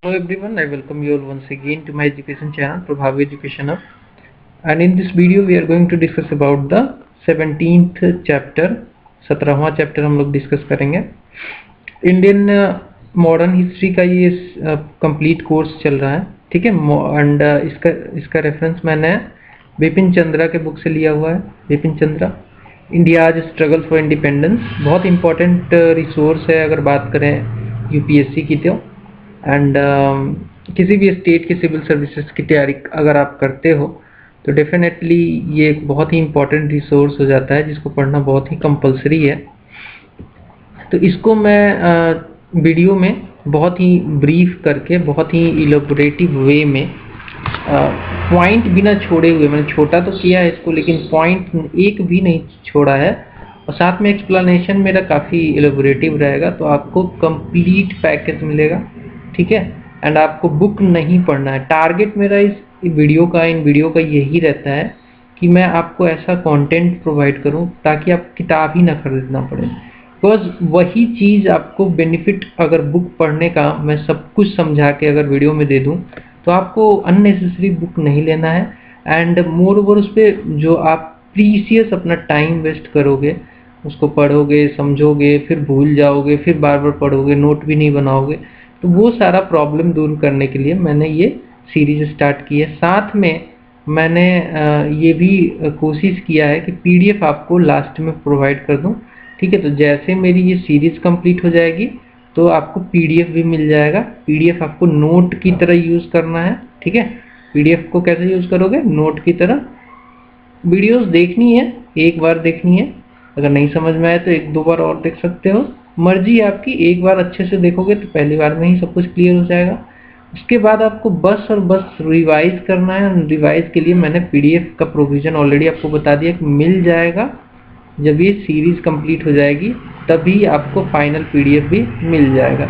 Hello everyone, I welcome you all once again to my education channel Prabhavi Education Hub. And in this video we are going to discuss about the 17th chapter. 17वां chapter हम लोग discuss करेंगे. Indian modern history का ये complete course चल रहा है, ठीक है. एंड इसका रेफरेंस मैंने बिपिन चंद्रा के बुक से लिया हुआ है. Bipin Chandra, India's struggle for independence, बहुत इंपॉर्टेंट रिसोर्स है अगर बात करें यूपीएससी की. तो एंड किसी भी स्टेट के सिविल सर्विसेज की तैयारी अगर आप करते हो तो डेफिनेटली ये एक बहुत ही इम्पोर्टेंट रिसोर्स हो जाता है जिसको पढ़ना बहुत ही कंपलसरी है. तो इसको मैं वीडियो में बहुत ही ब्रीफ करके, बहुत ही इलेबोरेटिव वे में, पॉइंट बिना छोड़े हुए, मैंने छोटा तो किया है इसको लेकिन पॉइंट एक भी नहीं छोड़ा है, और साथ में एक्सप्लेनेशन मेरा काफ़ी इलेबोरेटिव रहेगा. तो आपको कंप्लीट पैकेज मिलेगा, ठीक है. एंड आपको बुक नहीं पढ़ना है. टारगेट मेरा इन वीडियो का यही रहता है कि मैं आपको ऐसा कंटेंट प्रोवाइड करूं ताकि आप किताब ही ना खरीदना पड़े. बिकॉज वही चीज़ आपको बेनिफिट अगर बुक पढ़ने का मैं सब कुछ समझा के अगर वीडियो में दे दूं तो आपको अननेसेसरी बुक नहीं लेना है. एंड मोर ओवर उस पर जो आप प्रीसियस अपना टाइम वेस्ट करोगे, उसको पढ़ोगे, समझोगे, फिर भूल जाओगे, फिर बार बार पढ़ोगे, नोट भी नहीं बनाओगे, तो वो सारा प्रॉब्लम दूर करने के लिए मैंने ये सीरीज स्टार्ट की है. साथ में मैंने ये भी कोशिश किया है कि पीडीएफ आपको लास्ट में प्रोवाइड कर दूं, ठीक है. तो जैसे मेरी ये सीरीज कंप्लीट हो जाएगी तो आपको पीडीएफ भी मिल जाएगा. पीडीएफ आपको नोट की तरह यूज़ करना है, ठीक है. पीडीएफ को कैसे यूज़ करोगे? नोट की तरह. वीडियोस देखनी है, एक बार देखनी है, अगर नहीं समझ में आए तो एक दो बार और देख सकते हो, मर्जी है आपकी. एक बार अच्छे से देखोगे तो पहली बार में ही सब कुछ क्लियर हो जाएगा. उसके बाद आपको बस और बस रिवाइज करना है. रिवाइज के लिए मैंने पीडीएफ का प्रोविज़न ऑलरेडी आपको बता दिया कि मिल जाएगा. जब ये सीरीज कंप्लीट हो जाएगी तभी आपको फाइनल पीडीएफ भी मिल जाएगा.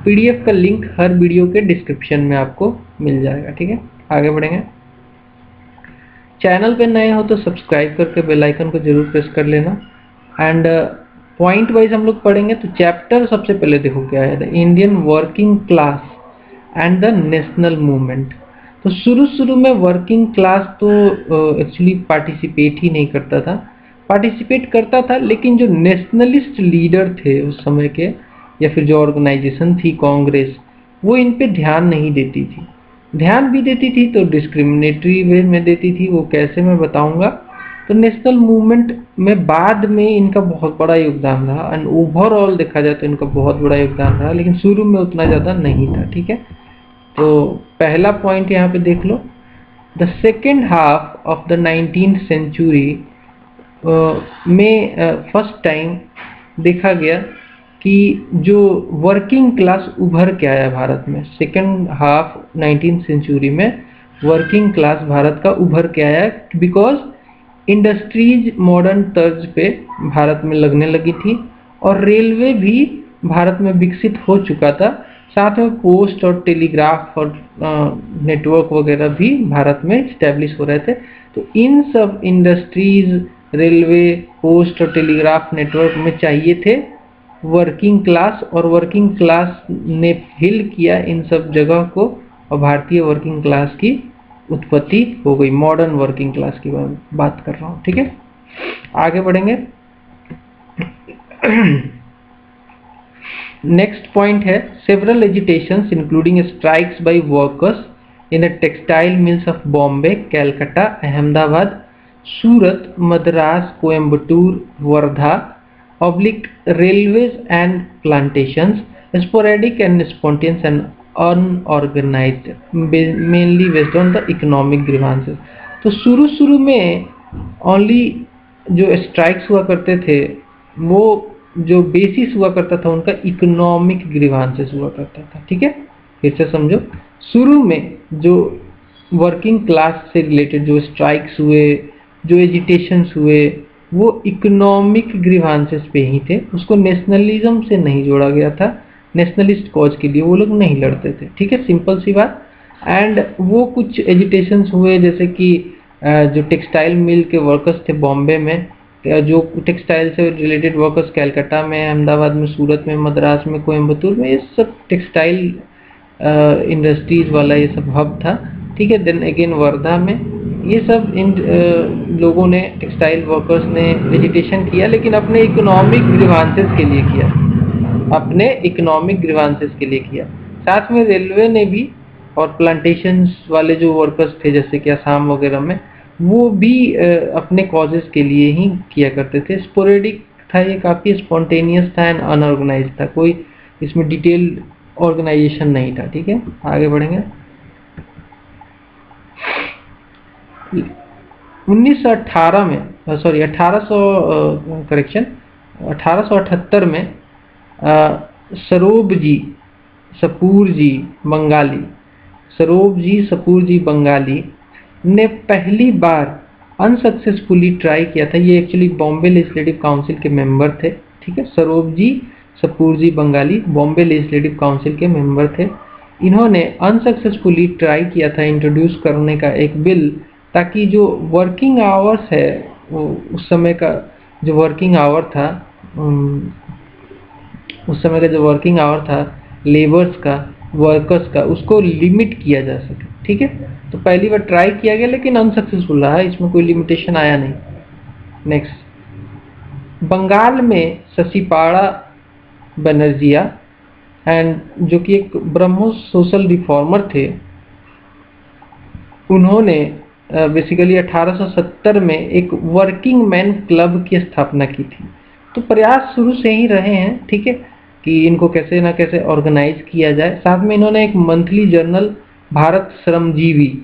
पीडीएफ का लिंक हर वीडियो के डिस्क्रिप्शन में आपको मिल जाएगा, ठीक है. आगे बढ़ेंगे. चैनल पे नए हो तो सब्सक्राइब करके बेल आइकन को जरूर प्रेस कर लेना. एंड पॉइंट वाइज हम लोग पढ़ेंगे. तो चैप्टर सबसे पहले देखो क्या है, the Indian working class and the national movement. तो शुरू में वर्किंग क्लास तो एक्चुअली पार्टिसिपेट ही नहीं करता था. पार्टिसिपेट करता था लेकिन जो नेशनलिस्ट लीडर थे उस समय के, या फिर जो ऑर्गेनाइजेशन थी कांग्रेस, वो इन पे ध्यान नहीं देती थी. ध्यान भी देती थी तो डिस्क्रिमिनेटरी वे में देती थी. वो कैसे मैं बताऊंगा. तो नेशनल मूवमेंट में बाद में इनका बहुत बड़ा योगदान रहा. एंड ओवरऑल देखा जाए तो इनका बहुत बड़ा योगदान रहा, लेकिन शुरू में उतना ज़्यादा नहीं था, ठीक है. तो पहला पॉइंट यहाँ पे देख लो. The second half of the 19th century में फर्स्ट टाइम देखा गया कि जो वर्किंग क्लास उभर के आया भारत में. सेकेंड हाफ 19th सेंचुरी में वर्किंग क्लास भारत का उभर के आया, बिकॉज इंडस्ट्रीज मॉडर्न तर्ज पे भारत में लगने लगी थी और रेलवे भी भारत में विकसित हो चुका था. साथ में पोस्ट और टेलीग्राफ और नेटवर्क वगैरह भी भारत में स्टैब्लिश हो रहे थे. तो इन सब इंडस्ट्रीज, रेलवे, पोस्ट और टेलीग्राफ नेटवर्क में चाहिए थे वर्किंग क्लास, और वर्किंग क्लास ने फिल किया इन सब जगह को, और भारतीय वर्किंग क्लास की उत्पत्ति हो गई. मॉडर्न वर्किंग क्लास की बात कर रहा हूँ, ठीक है. आगे बढ़ेंगे. नेक्स्ट पॉइंट है several agitations including strikes by workers in the textile mills of Bombay, Calcutta, Ahmedabad, Surat, Madras, Coimbatore, Wardha, oblique railways and plantations, sporadic and spontaneous and unorganised, mainly based on the economic grievances. तो शुरू में ओनली जो स्ट्राइक्स हुआ करते थे वो जो बेसिस हुआ करता था उनका इकोनॉमिक ग्रीवांसेस हुआ करता था, ठीक है. फिर से समझो. शुरू में जो वर्किंग क्लास से रिलेटेड जो स्ट्राइक्स हुए, जो एजिटेशंस हुए, वो इकोनॉमिक ग्रीवांसेस पे ही थे. उसको नेशनलिज्म से नहीं जोड़ा गया था. नेशनलिस्ट कॉज के लिए वो लोग नहीं लड़ते थे, ठीक है. सिंपल सी बात. एंड वो कुछ एजिटेशंस हुए जैसे कि जो टेक्सटाइल मिल के वर्कर्स थे बॉम्बे में, जो टेक्सटाइल से रिलेटेड वर्कर्स कैलकाटा में, अहमदाबाद में, सूरत में, मद्रास में, कोयम्बतूर में, ये सब टेक्सटाइल इंडस्ट्रीज वाला ये सब हब था, ठीक है। देन अगेन वर्धा में ये सब इन लोगों ने, टेक्सटाइल वर्कर्स ने वेजिटेशन किया, लेकिन अपने इकोनॉमिक ग्रीवांसेस के लिए किया, अपने इकोनॉमिक ग्रीवांसेस के लिए किया। साथ में रेलवे ने भी, और प्लांटेशंस वाले जो वर्कर्स थे जैसे कि असम वगैरह में, वो भी अपने कॉजेस के लिए ही किया करते थे। स्पोरेडिक था ये, काफ़ी स्पॉन्टेनियस था एंड अनऑर्गेनाइज था, कोई इसमें डिटेल्ड ऑर्गेनाइजेशन नहीं था, ठीक है। आगे बढ़ेंगे। 1918 में, सॉरी 1878 में सरोबजी सपूरजी बंगाली ने पहली बार अनसक्सेसफुली ट्राई किया था। ये एक्चुअली बॉम्बे लेजिस्लेटिव काउंसिल के मेंबर थे, ठीक है। सरोबजी सपूरजी बंगाली बॉम्बे लेजिस्लेटिव काउंसिल के मेंबर थे। इन्होंने अनसक्सेसफुली ट्राई किया था इंट्रोड्यूस करने का एक बिल, ताकि जो वर्किंग आवर्स है, उस समय का जो वर्किंग आवर था, लेबर्स का, वर्कर्स का, उसको लिमिट किया जा सके, ठीक है। तो पहली बार ट्राई किया गया लेकिन अनसक्सेसफुल रहा, इसमें कोई लिमिटेशन आया नहीं। नेक्स्ट, बंगाल में शशिपाड़ा बनर्जिया एंड जो कि एक ब्रह्मो सोशल रिफॉर्मर थे, उन्होंने बेसिकली 1870 में एक वर्किंग मैन क्लब की स्थापना की थी। तो प्रयास शुरू से ही रहे हैं, ठीक है, कि इनको कैसे ना कैसे ऑर्गेनाइज किया जाए। साथ में इन्होंने एक मंथली जर्नल भारत श्रमजीवी,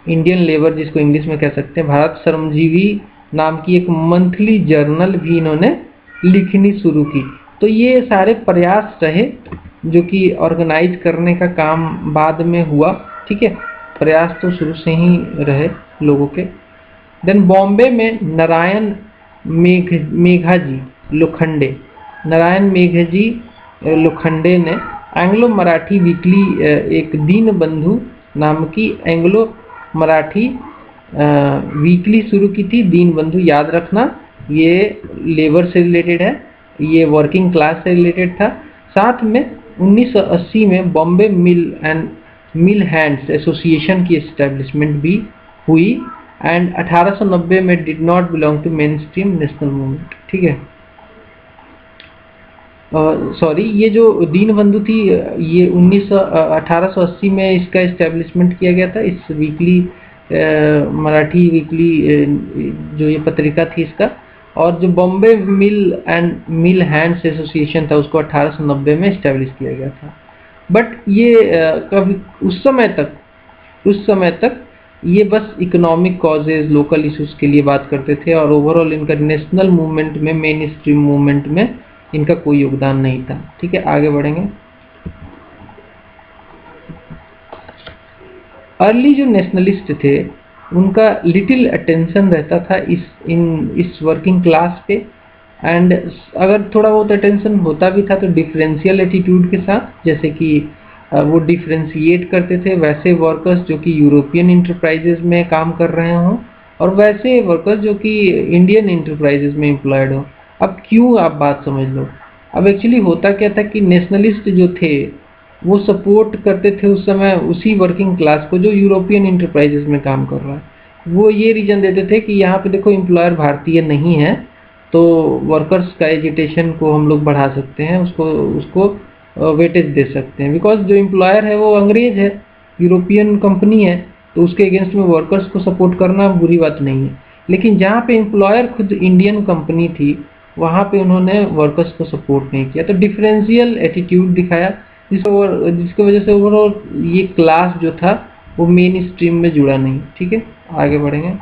इंडियन लेबर जिसको इंग्लिश में कह सकते हैं, भारत श्रमजीवी नाम की एक मंथली जर्नल भी इन्होंने लिखनी शुरू की। तो ये सारे प्रयास रहे जो कि ऑर्गेनाइज करने का काम बाद में हुआ, ठीक है। प्रयास तो शुरू से ही रहे लोगों के। देन बॉम्बे में नारायण मेघाजी लोखंडे ने एंग्लो मराठी वीकली, एक दीन बंधु नाम की एंग्लो मराठी वीकली शुरू की थी। दीन बंधु याद रखना, ये लेबर से रिलेटेड है, ये वर्किंग क्लास से रिलेटेड था। साथ में 1980 में बॉम्बे मिल हैंड्स एसोसिएशन की एस्टेब्लिशमेंट भी हुई एंड 1890 में did not belong to main stream national movement, ठीक है। सॉरी, ये जो दीन बंधु थी, ये 1880 में इसका एस्टेब्लिशमेंट किया गया था, इस वीकली मराठी वीकली जो ये पत्रिका थी इसका। और जो बॉम्बे मिल हैंड्स एसोसिएशन था, उसको 1890 में एस्टेब्लिश किया गया था। बट ये कभी उस समय तक ये बस इकोनॉमिक कॉजेज, लोकल इश्यूज के लिए बात करते थे, और ओवरऑल इनका नेशनल मूवमेंट में, मेन स्ट्रीम मूवमेंट में इनका कोई योगदान नहीं था, ठीक है। आगे बढ़ेंगे। अर्ली जो नेशनलिस्ट थे, उनका लिटिल अटेंशन रहता था इस वर्किंग क्लास पे, एंड अगर थोड़ा बहुत अटेंशन होता भी था तो डिफरेंशियल एटीट्यूड के साथ, जैसे कि वो डिफरेंशिएट करते थे वैसे वर्कर्स जो कि यूरोपियन इंटरप्राइजेज में काम कर रहे हों, और वैसे वर्कर्स जो कि इंडियन इंटरप्राइजेज में एम्प्लॉयड हो। अब क्यों, आप बात समझ लो। अब एक्चुअली होता क्या था कि नेशनलिस्ट जो थे वो सपोर्ट करते थे उस समय उसी वर्किंग क्लास को जो यूरोपियन इंटरप्राइजेज में काम कर रहा है। वो ये रीजन देते थे कि यहाँ पे देखो एम्प्लॉयर भारतीय नहीं है, तो वर्कर्स का एजिटेशन को हम लोग बढ़ा सकते हैं, उसको वेटेज दे सकते हैं, बिकॉज जो एम्प्लॉयर है वो अंग्रेज है, यूरोपियन कंपनी है, तो उसके अगेंस्ट में वर्कर्स को सपोर्ट करना बुरी बात नहीं है। लेकिन जहाँ पे एम्प्लॉयर खुद इंडियन कंपनी थी, वहाँ पे उन्होंने वर्कर्स को सपोर्ट नहीं किया, तो डिफरेंशियल एटीट्यूड दिखाया, जिसकी वजह से ओवरऑल ये क्लास जो था वो मेन स्ट्रीम में जुड़ा नहीं, ठीक है। आगे बढ़ेंगे।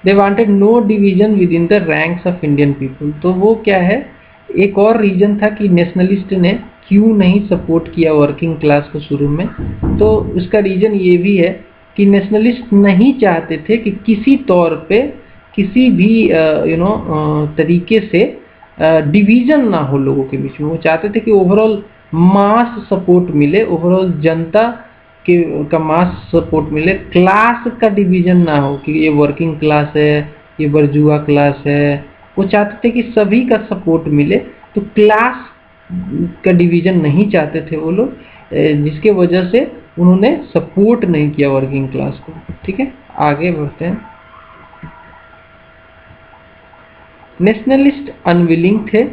They wanted no division within the ranks of Indian people। तो वो क्या है, एक और रीजन था कि नेशनलिस्ट ने क्यों नहीं सपोर्ट किया वर्किंग क्लास को शुरू में। तो उसका रीजन ये भी है कि नेशनलिस्ट नहीं चाहते थे कि किसी तौर पे, किसी भी तरीके से डिवीजन ना हो लोगों के बीच में। वो चाहते थे कि ओवरऑल मास सपोर्ट मिले, ओवरऑल जनता का मास सपोर्ट मिले, क्लास का डिवीजन ना हो कि ये वर्किंग क्लास है, ये बर्जुआ क्लास है, वो चाहते थे कि सभी का सपोर्ट मिले, तो क्लास का डिवीजन नहीं चाहते थे वो लोग, जिसके वजह से उन्होंने सपोर्ट नहीं किया वर्किंग क्लास को। ठीक है, आगे बढ़ते हैं। नेशनलिस्ट अनविलिंग थे,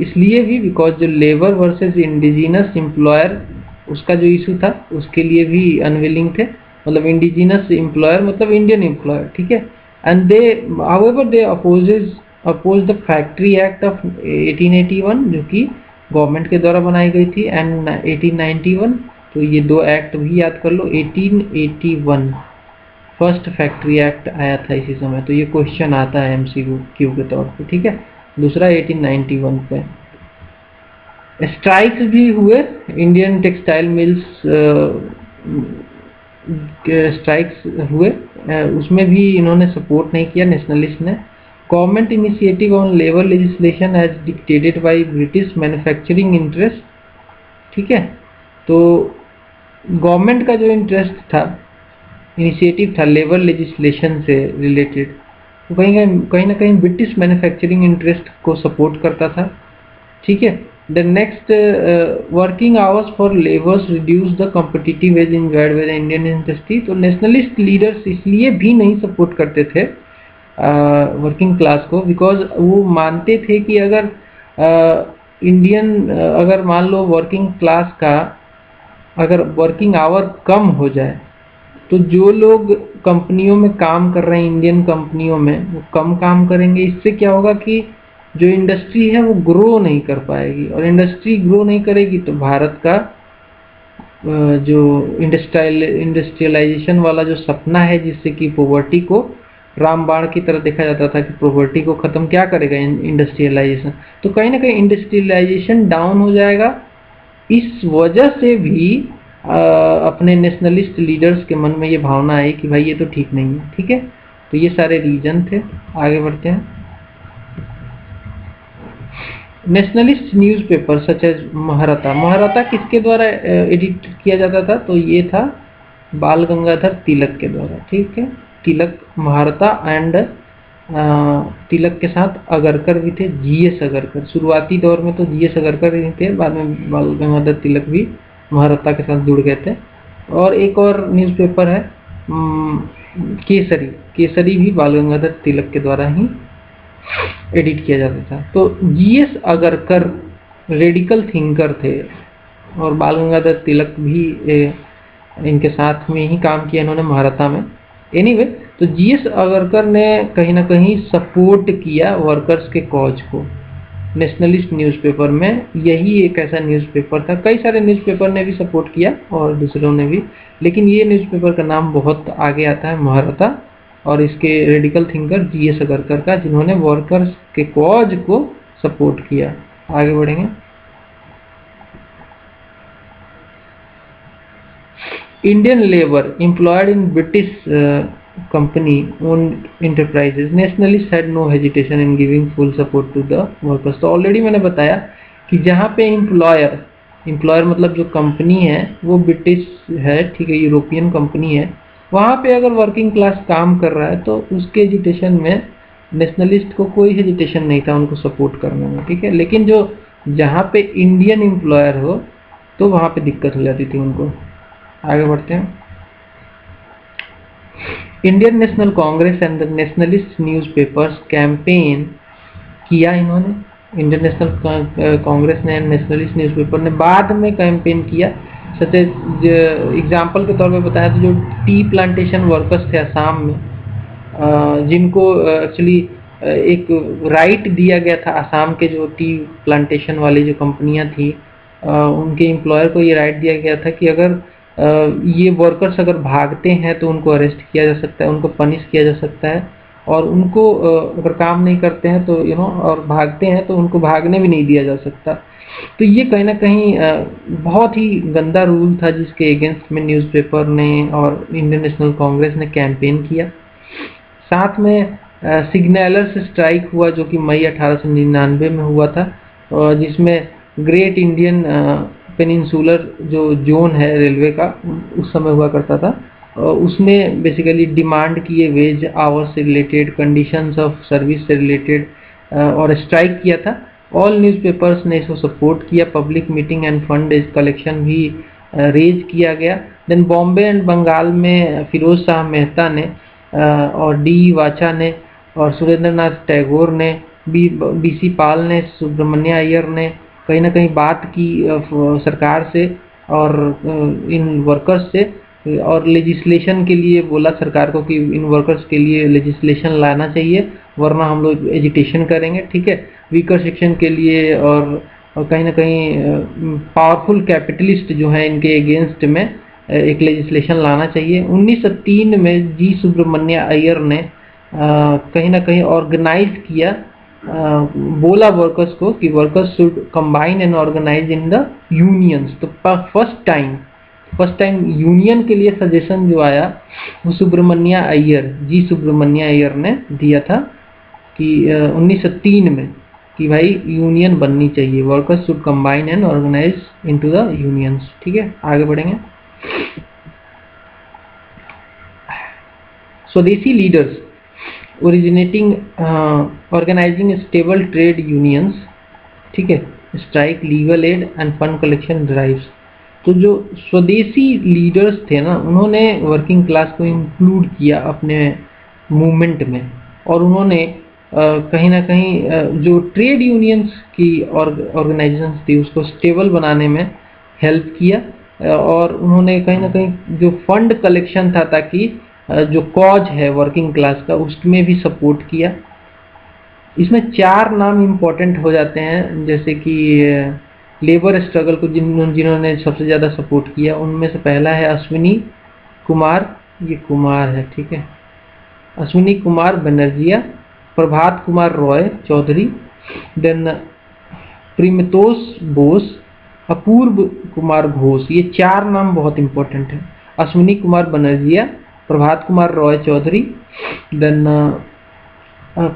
इसलिए भी बिकॉज जो लेबर वर्सेस इंडिजिनस एम्प्लॉयर उसका जो इशू था उसके लिए भी अनविलिंग थे, मतलब इंडिजिनस एम्प्लॉयर मतलब इंडियन एम्प्लॉयर। ठीक है, and they however they oppose the factory act of 1881 जो कि गवर्नमेंट के द्वारा बनाई गई थी, एंड 1891, तो ये दो एक्ट भी याद कर लो। 1881 फर्स्ट फैक्ट्री एक्ट आया था इसी समय, तो ये क्वेश्चन आता है एमसीक्यू के तौर पे। ठीक है, दूसरा 1891 पे स्ट्राइक्स भी हुए, इंडियन टेक्सटाइल मिल्स के स्ट्राइक्स हुए, उसमें भी इन्होंने सपोर्ट नहीं किया नेशनलिस्ट ने। Government initiative on labour legislation as dictated by British manufacturing interest. ठीक है, तो गवर्नमेंट का जो इंटरेस्ट था, इनिशिएटिव था लेबर लेजिस्लेशन से रिलेटेड, तो कहीं ना कहीं ब्रिटिश मैन्युफैक्चरिंग इंटरेस्ट को सपोर्ट करता था। ठीक है, the next working hours for labours reduce the competitive as enjoyed by the Indian industry. तो नेशनलिस्ट लीडर्स इसलिए भी नहीं सपोर्ट करते थे वर्किंग क्लास को, बिकॉज वो मानते थे कि अगर अगर मान लो वर्किंग क्लास का अगर वर्किंग आवर कम हो जाए, तो जो लोग कंपनियों में काम कर रहे हैं इंडियन कंपनियों में, वो कम काम करेंगे। इससे क्या होगा कि जो इंडस्ट्री है वो ग्रो नहीं कर पाएगी, और इंडस्ट्री ग्रो नहीं करेगी तो भारत का जो इंडस्ट्रियलाइजेशन वाला जो सपना है, जिससे कि पॉवर्टी को रामबाण की तरह देखा जाता था कि पॉवर्टी को खत्म क्या करेगा इंडस्ट्रियलाइजेशन, तो कहीं ना कहीं इंडस्ट्रियलाइजेशन डाउन हो जाएगा। इस वजह से भी अपने नेशनलिस्ट लीडर्स के मन में ये भावना आई कि भाई ये तो ठीक नहीं है। ठीक है, तो ये सारे रीजन थे। आगे बढ़ते हैं। Nationalist newspaper such as Mahratta. Mahratta किसके द्वारा एडिट किया जाता था? तो ये था बाल गंगाधर तिलक के द्वारा। ठीक है, तिलक, महारथा एंड तिलक के साथ अगरकर भी थे, जीएस अगरकर। शुरुआती दौर में तो जीएस अगरकर ही थे, बाद में बाल गंगाधर तिलक भी महारथा के साथ जुड़ गए थे। और एक और न्यूज़पेपर है केसरी। केसरी भी बाल गंगाधर तिलक के द्वारा ही एडिट किया जाता था। तो जीएस अगरकर रेडिकल थिंकर थे, और बाल गंगाधर तिलक भी इनके साथ में ही काम किया इन्होंने महारथा में। एनीवे, तो जीएस अगरकर ने कहीं ना कहीं सपोर्ट किया वर्कर्स के कॉज को नेशनलिस्ट न्यूज़पेपर में। यही एक ऐसा न्यूज़पेपर था, कई सारे न्यूज़पेपर ने भी सपोर्ट किया और दूसरों ने भी, लेकिन ये न्यूज़पेपर का नाम बहुत आगे आता है, महारथा, और इसके रेडिकल थिंकर जीएस अगरकर का, जिन्होंने वर्कर्स के कॉज को सपोर्ट किया। आगे बढ़ेंगे। Indian labour employed in British company owned enterprises, nationalists had no hesitation in giving full support to the workers। तो ऑलरेडी मैंने बताया कि जहाँ पे एम्प्लॉयर मतलब जो कंपनी है वो ब्रिटिश है, ठीक है, यूरोपियन कंपनी है, वहाँ पे अगर वर्किंग क्लास काम कर रहा है तो उसके हेजिटेशन में नेशनलिस्ट को कोई हेजिटेशन नहीं था उनको सपोर्ट करने में। ठीक है, लेकिन जो जहाँ पे इंडियन एम्प्लॉयर हो तो वहाँ पे दिक्कत हो जाती थी उनको। आगे बढ़ते हैं। Indian national Congress and the nationalist newspapers campaign किया इन्होंने। इंडियन नेशनल कांग्रेस ने, नेशनलिस्ट न्यूज़पेपर ने बाद में कैंपेन किया। सच एग्जाम्पल के तौर पे बताया तो जो टी प्लांटेशन वर्कर्स थे असम में, जिनको एक्चुअली एक राइट दिया गया था, असम के जो टी प्लांटेशन वाली जो कंपनियां थी उनके एम्प्लॉयर को ये राइट दिया गया था कि अगर ये वर्कर्स अगर भागते हैं तो उनको अरेस्ट किया जा सकता है, उनको पनिश किया जा सकता है, और उनको अगर काम नहीं करते हैं तो और भागते हैं तो उनको भागने भी नहीं दिया जा सकता। तो ये कहीं ना कहीं बहुत ही गंदा रूल था, जिसके अगेंस्ट में न्यूज़पेपर ने और इंडियन नेशनल कांग्रेस ने कैंपेन किया। साथ में सिग्नलर्स स्ट्राइक हुआ जो कि मई 1899 में हुआ था, जिसमें ग्रेट इंडियन पेनिनसुलर जो जोन है रेलवे का उस समय हुआ करता था, उसने बेसिकली डिमांड किए वेज आवर्स से रिलेटेड, कंडीशंस ऑफ सर्विस से रिलेटेड, और स्ट्राइक किया था। ऑल न्यूज़पेपर्स ने इसको सपोर्ट किया। Public meeting and fund collection भी रेज किया गया। देन बॉम्बे एंड बंगाल में फिरोज शाह मेहता ने और डी वाचा ने और सुरेंद्र नाथ टैगोर ने, बीसी पाल ने, सुब्रमण्य अय्यर ने कहीं ना कहीं बात की सरकार से और इन वर्कर्स से, और लेजिस्लेशन के लिए बोला सरकार को कि इन वर्कर्स के लिए लेजिस्लेशन लाना चाहिए वरना हम लोग एजिटेशन करेंगे, ठीक है, वीकर सेक्शन के लिए। और कहीं ना कहीं पावरफुल कैपिटलिस्ट जो है इनके अगेंस्ट में एक लेजिस्लेशन लाना चाहिए। 1903 में जी सुब्रमण्य अय्यर ने कहीं ना कहीं ऑर्गेनाइज किया, बोला वर्कर्स को कि workers should combine and organise in the unions. तो फर्स्ट टाइम यूनियन के लिए सजेशन जो आया वो सुब्रमण्य अय्यर, जी सुब्रमण्य अय्यर ने दिया था कि 1903 में कि भाई यूनियन बननी चाहिए, workers should combine and organise into the unions, ठीक है। आगे बढ़ेंगे। Swadeshi leaders originating organising stable trade unions, ठीक है, strike, legal aid and fund collection drives. तो जो स्वदेशी लीडर्स थे ना, उन्होंने वर्किंग क्लास को इंक्लूड किया अपने मूवमेंट में, और उन्होंने कहीं ना कहीं जो ट्रेड यूनियंस की ऑर्गेनाइजेशंस थी उसको स्टेबल बनाने में हेल्प किया। और उन्होंने कहीं ना कहीं जो फंड कलेक्शन था ताकि जो कॉज है वर्किंग क्लास का उसमें भी सपोर्ट किया। इसमें 4 नाम इम्पोर्टेंट हो जाते हैं, जैसे कि लेबर स्ट्रगल को जिन्होंने सबसे ज़्यादा सपोर्ट किया उनमें से पहला है अश्विनी कुमार, ये कुमार है, ठीक है, अश्विनी कुमार बनर्जिया, प्रभात कुमार रॉय चौधरी, देन प्रिमतोष बोस, अपूर्व कुमार घोष। ये 4 नाम बहुत इंपॉर्टेंट है, अश्विनी कुमार बनर्जिया, प्रभात कुमार रॉय चौधरी, देन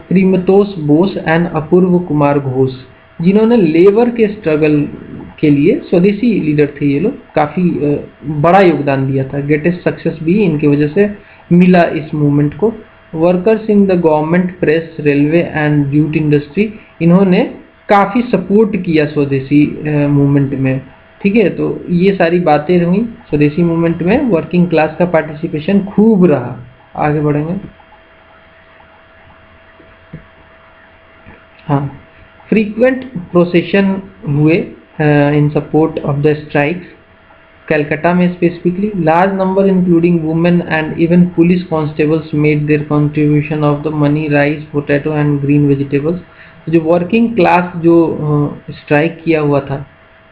प्रिमतोष बोस एंड अपूर्व कुमार घोष, जिन्होंने लेबर के स्ट्रगल के लिए स्वदेशी लीडर थे। ये लोग काफ़ी बड़ा योगदान दिया था, ग्रेटेस्ट सक्सेस भी इनकी वजह से मिला इस मूवमेंट को। Workers in the government, press, railway and jute industry, इन्होंने काफ़ी सपोर्ट किया स्वदेशी मूवमेंट में, ठीक है। तो ये सारी बातें हुई स्वदेशी मूवमेंट में, वर्किंग क्लास का पार्टिसिपेशन खूब रहा। आगे बढ़ेंगे। हाँ, फ्रीक्वेंट प्रोसेशन हुए in support of the strikes. Calcutta में specifically large number including women and even police constables made their contribution of the money, rice, potato and green vegetables. जो वर्किंग क्लास जो स्ट्राइक किया हुआ था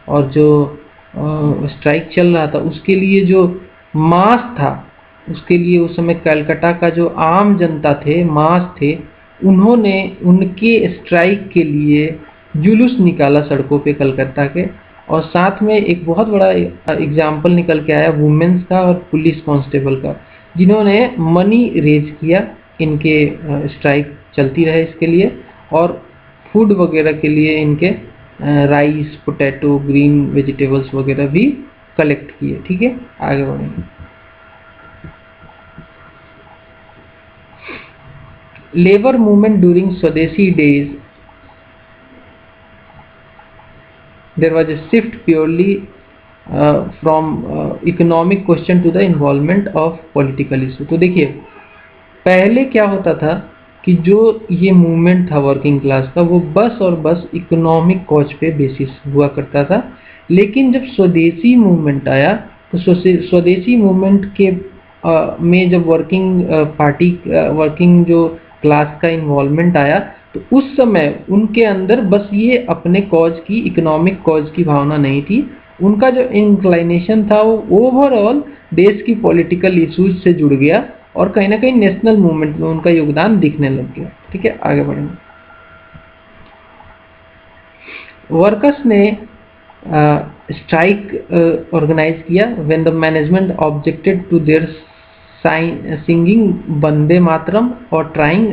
और जो स्ट्राइक चल रहा था उसके लिए जो मास था, उसके लिए उस समय कलकत्ता का जो आम जनता थे, मास थे, उन्होंने उनके स्ट्राइक के लिए जुलूस निकाला सड़कों पे कलकत्ता के। और साथ में एक बहुत बड़ा एग्जाम्पल निकल के आया वुमेन्स का और पुलिस कांस्टेबल का, जिन्होंने मनी रेज किया इनके स्ट्राइक चलती रहे इसके लिए, और फूड वगैरह के लिए इनके राइस, पोटैटो, ग्रीन वेजिटेबल्स वगैरह भी कलेक्ट किए, ठीक है। आगे बढ़ेंगे। Labor movement during Swadeshi days, there was a shift purely from economic question to the involvement of political issue। तो देखिए पहले क्या होता था कि जो ये मूवमेंट था वर्किंग क्लास का वो बस और बस इकोनॉमिक कॉज पे बेसिस हुआ करता था। लेकिन जब स्वदेशी मूवमेंट आया तो स्वदेशी मूवमेंट के में जब वर्किंग जो क्लास का इन्वॉल्वमेंट आया तो उस समय उनके अंदर बस ये अपने कॉज की, इकोनॉमिक कॉज की भावना नहीं थी। उनका जो इंक्लाइनेशन था वो ओवरऑल देश की पॉलिटिकल इश्यूज से जुड़ गया और कहीं ना कहीं नेशनल मूवमेंट में उनका योगदान दिखने लग गया, ठीक है। आगे बढ़ेंगे। वर्कर्स ने स्ट्राइक ऑर्गेनाइज किया when the management objected to their singing Vande Mataram और tying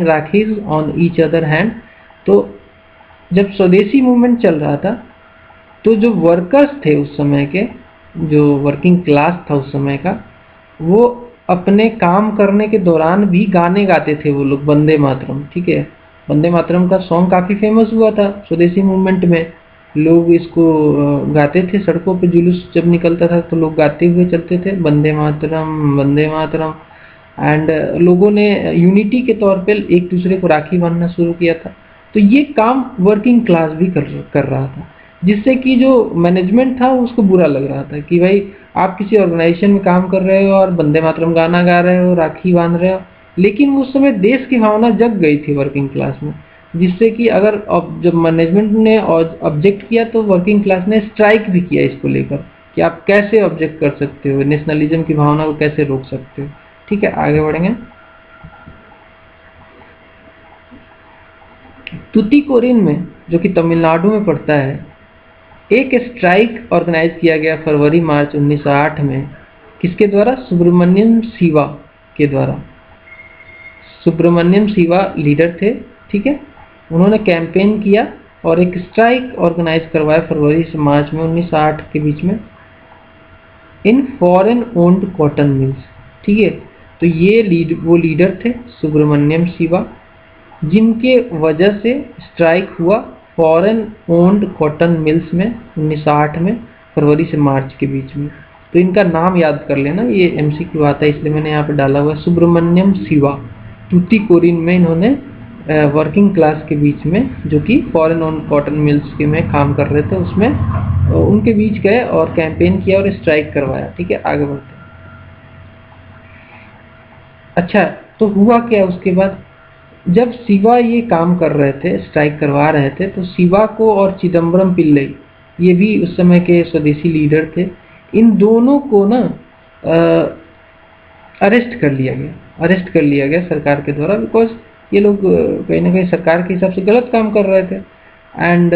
rakhis on each other hand. तो जब स्वदेशी मूवमेंट चल रहा था तो जो वर्कर्स थे उस समय के, जो वर्किंग क्लास था उस समय का, वो अपने काम करने के दौरान भी गाने गाते थे वो लोग वंदे मातरम, ठीक है। वंदे मातरम का सॉन्ग काफ़ी फेमस हुआ था स्वदेशी मूवमेंट में। लोग इसको गाते थे, सड़कों पे जुलूस जब निकलता था तो लोग गाते हुए चलते थे वंदे मातरम वंदे मातरम। एंड लोगों ने यूनिटी के तौर पे एक दूसरे को राखी बांधना शुरू किया था। तो ये काम वर्किंग क्लास भी कर रहा था, जिससे कि जो मैनेजमेंट था उसको बुरा लग रहा था कि भाई आप किसी ऑर्गेनाइजेशन में काम कर रहे हो और वंदे मातरम गाना गा रहे हो, राखी बांध रहे हो। लेकिन उस समय देश की भावना जग गई थी वर्किंग क्लास में, जिससे कि अगर जब मैनेजमेंट ने ऑब्जेक्ट किया तो वर्किंग क्लास ने स्ट्राइक भी किया इसको लेकर कि आप कैसे ऑब्जेक्ट कर सकते हो, नेशनलिज्म की भावना को कैसे रोक सकते हो। ठीक है, आगे बढ़ेंगे। तूतीकोरिन में, जो कि तमिलनाडु में पड़ता है, एक स्ट्राइक ऑर्गेनाइज किया गया फरवरी मार्च 1908 में। किसके द्वारा? सुब्रमण्यम शिवा के द्वारा। सुब्रमण्यम शिवा लीडर थे, ठीक है। उन्होंने कैंपेन किया और एक स्ट्राइक ऑर्गेनाइज करवाया फरवरी से मार्च में 1908 के बीच में in foreign owned cotton mills. ठीक है, तो ये वो लीडर थे सुब्रमण्यम शिवा, जिनके वजह से स्ट्राइक हुआ फॉरेन ओन्ड कॉटन मिल्स में 1908 में फरवरी से मार्च के बीच में। तो इनका नाम याद कर लेना, ये एमसीक्यू आता है इसलिए मैंने यहाँ पे डाला हुआ है। सुब्रमण्यम शिवा तूतीकोरिन में इन्होंने वर्किंग क्लास के बीच में, जो कि फॉरेन ओन्ड कॉटन मिल्स के में काम कर रहे थे, उसमें उनके बीच गए और कैंपेन किया और स्ट्राइक करवाया। ठीक है, आगे बढ़ते हैं। अच्छा, तो हुआ क्या उसके बाद? जब शिवा ये काम कर रहे थे, स्ट्राइक करवा रहे थे, तो शिवा को और चिदम्बरम पिल्लई, ये भी उस समय के स्वदेशी लीडर थे, इन दोनों को ना अरेस्ट कर लिया गया सरकार के द्वारा, बिकॉज ये लोग कहीं ना कहीं सरकार के हिसाब से गलत काम कर रहे थे एंड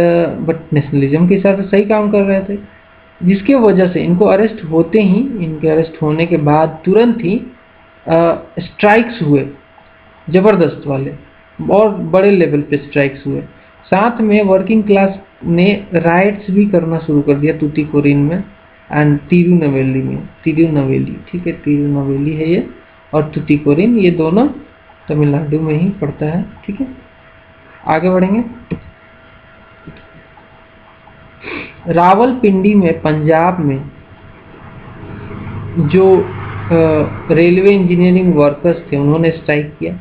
बट नेशनलिज्म के हिसाब से सही काम कर रहे थे, जिसके वजह से इनको अरेस्ट होते ही, इनके अरेस्ट होने के बाद तुरंत ही स्ट्राइक्स हुए, जबरदस्त वाले और बड़े लेवल पे स्ट्राइक्स हुए। साथ में वर्किंग क्लास ने राइट्स भी करना शुरू कर दिया तूतीकोरिन में एंड तिरुनेलवेली में। तिरुनेलवेली, ठीक है, तिरुनेलवेली है ये, और तूतीकोरिन, ये दोनों तमिलनाडु में ही पड़ता है। ठीक है, आगे बढ़ेंगे। रावलपिंडी में, पंजाब में, जो रेलवे इंजीनियरिंग वर्कर्स थे उन्होंने स्ट्राइक किया।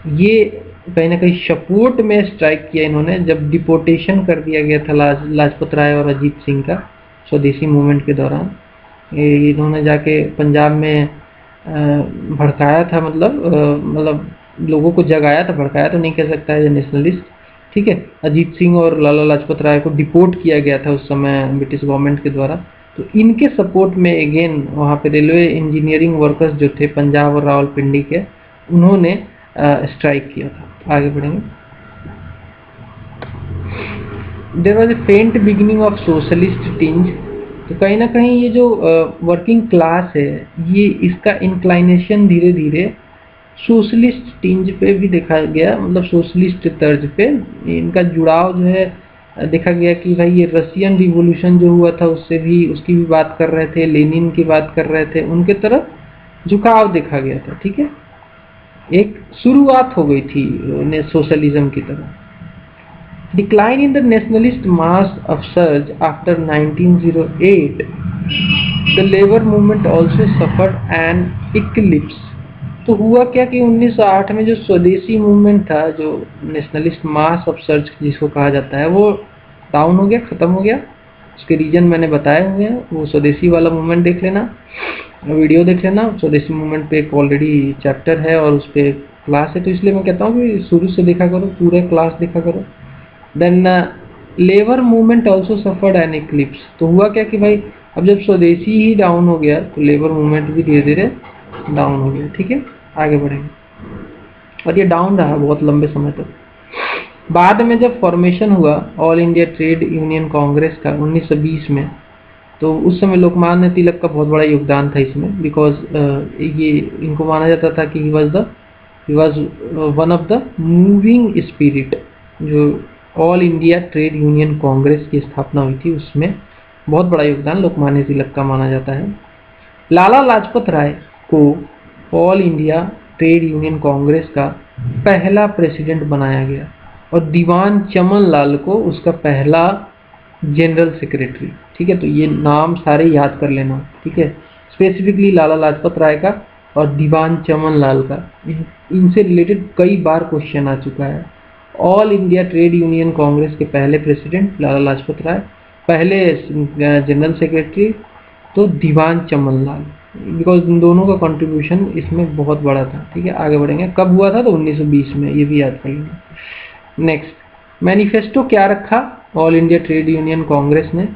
ये कहीं ना कहीं सपोर्ट में स्ट्राइक किया इन्होंने, जब डिपोटेशन कर दिया गया था लाजपत राय और अजीत सिंह का स्वदेशी मूवमेंट के दौरान। इन्होंने जाके पंजाब में भड़काया था, मतलब लोगों को जगाया था, भड़काया तो नहीं कह सकता है नेशनलिस्ट। ठीक है, अजीत सिंह और लाला लाजपत राय को डिपोर्ट किया गया था उस समय ब्रिटिश गवर्नमेंट के द्वारा। तो इनके सपोर्ट में अगेन वहाँ पे रेलवे इंजीनियरिंग वर्कर्स जो थे पंजाब और रावलपिंडी के, उन्होंने स्ट्राइक किया था। आगे बढ़ेंगे। देयर वाज ए फेंट बिगिनिंग ऑफ सोशलिस्ट टिंज। तो कहीं ना कहीं ये जो वर्किंग क्लास है, ये इसका इंक्लाइनेशन धीरे धीरे सोशलिस्ट टिंज पे भी देखा गया, मतलब सोशलिस्ट तर्ज पे इनका जुड़ाव जो है देखा गया कि भाई ये रशियन रिवॉल्यूशन जो हुआ था उससे भी, उसकी भी बात कर रहे थे, लेनिन की बात कर रहे थे, उनके तरफ झुकाव देखा गया था। ठीक है, एक शुरुआत हो गई थी सोशलिज्म की तरफ। Decline in the nationalist mass upsurge after 1908, the labour movement also suffered an eclipse. तो हुआ क्या कि 1908 में जो स्वदेशी मूवमेंट था, जो नेशनलिस्ट मास अपसर्ज जिसको कहा जाता है, वो डाउन हो गया, खत्म हो गया। उसके रीजन मैंने बताए हुए हैं, वो स्वदेशी वाला मूवमेंट देख लेना, वीडियो देख लेना। स्वदेशी मूवमेंट पे एक ऑलरेडी चैप्टर है और उस पर क्लास है, तो इसलिए मैं कहता हूँ कि शुरू से देखा करो, पूरे क्लास देखा करो। Then labour movement also suffered an eclipse. तो हुआ क्या कि भाई अब जब स्वदेशी ही डाउन हो गया तो लेबर मूवमेंट भी धीरे धीरे डाउन हो गया। ठीक है, आगे बढ़ेंगे। और ये डाउन रहा बहुत लंबे समय तक। बाद में जब फॉर्मेशन हुआ all India Trade Union Congress का 1920 में, तो उस समय लोकमान्य तिलक का बहुत बड़ा योगदान था इसमें, बिकॉज ये इनको माना जाता था कि he was one of the moving spirit. जो All India Trade Union Congress की स्थापना हुई थी उसमें बहुत बड़ा योगदान लोकमान्य तिलक का माना जाता है। लाला लाजपत राय को all India Trade Union Congress का पहला प्रेसिडेंट बनाया गया और दीवान चमन लाल को उसका पहला जनरल सेक्रेटरी। ठीक है, तो ये नाम सारे याद कर लेना। ठीक है, स्पेसिफिकली लाला लाजपत राय का और दीवान चमन लाल का, इनसे रिलेटेड कई बार क्वेश्चन आ चुका है। All India Trade Union Congress के पहले प्रेसिडेंट लाला लाजपत राय, पहले जनरल सेक्रेटरी तो दीवान चमन लाल, बिकॉज इन दोनों का कंट्रीब्यूशन इसमें बहुत बड़ा था। ठीक है, आगे बढ़ेंगे। कब हुआ था? तो 1920 में, ये भी याद कर लेंगे। नेक्स्ट, मैनिफेस्टो क्या रखा all India Trade Union Congress ने?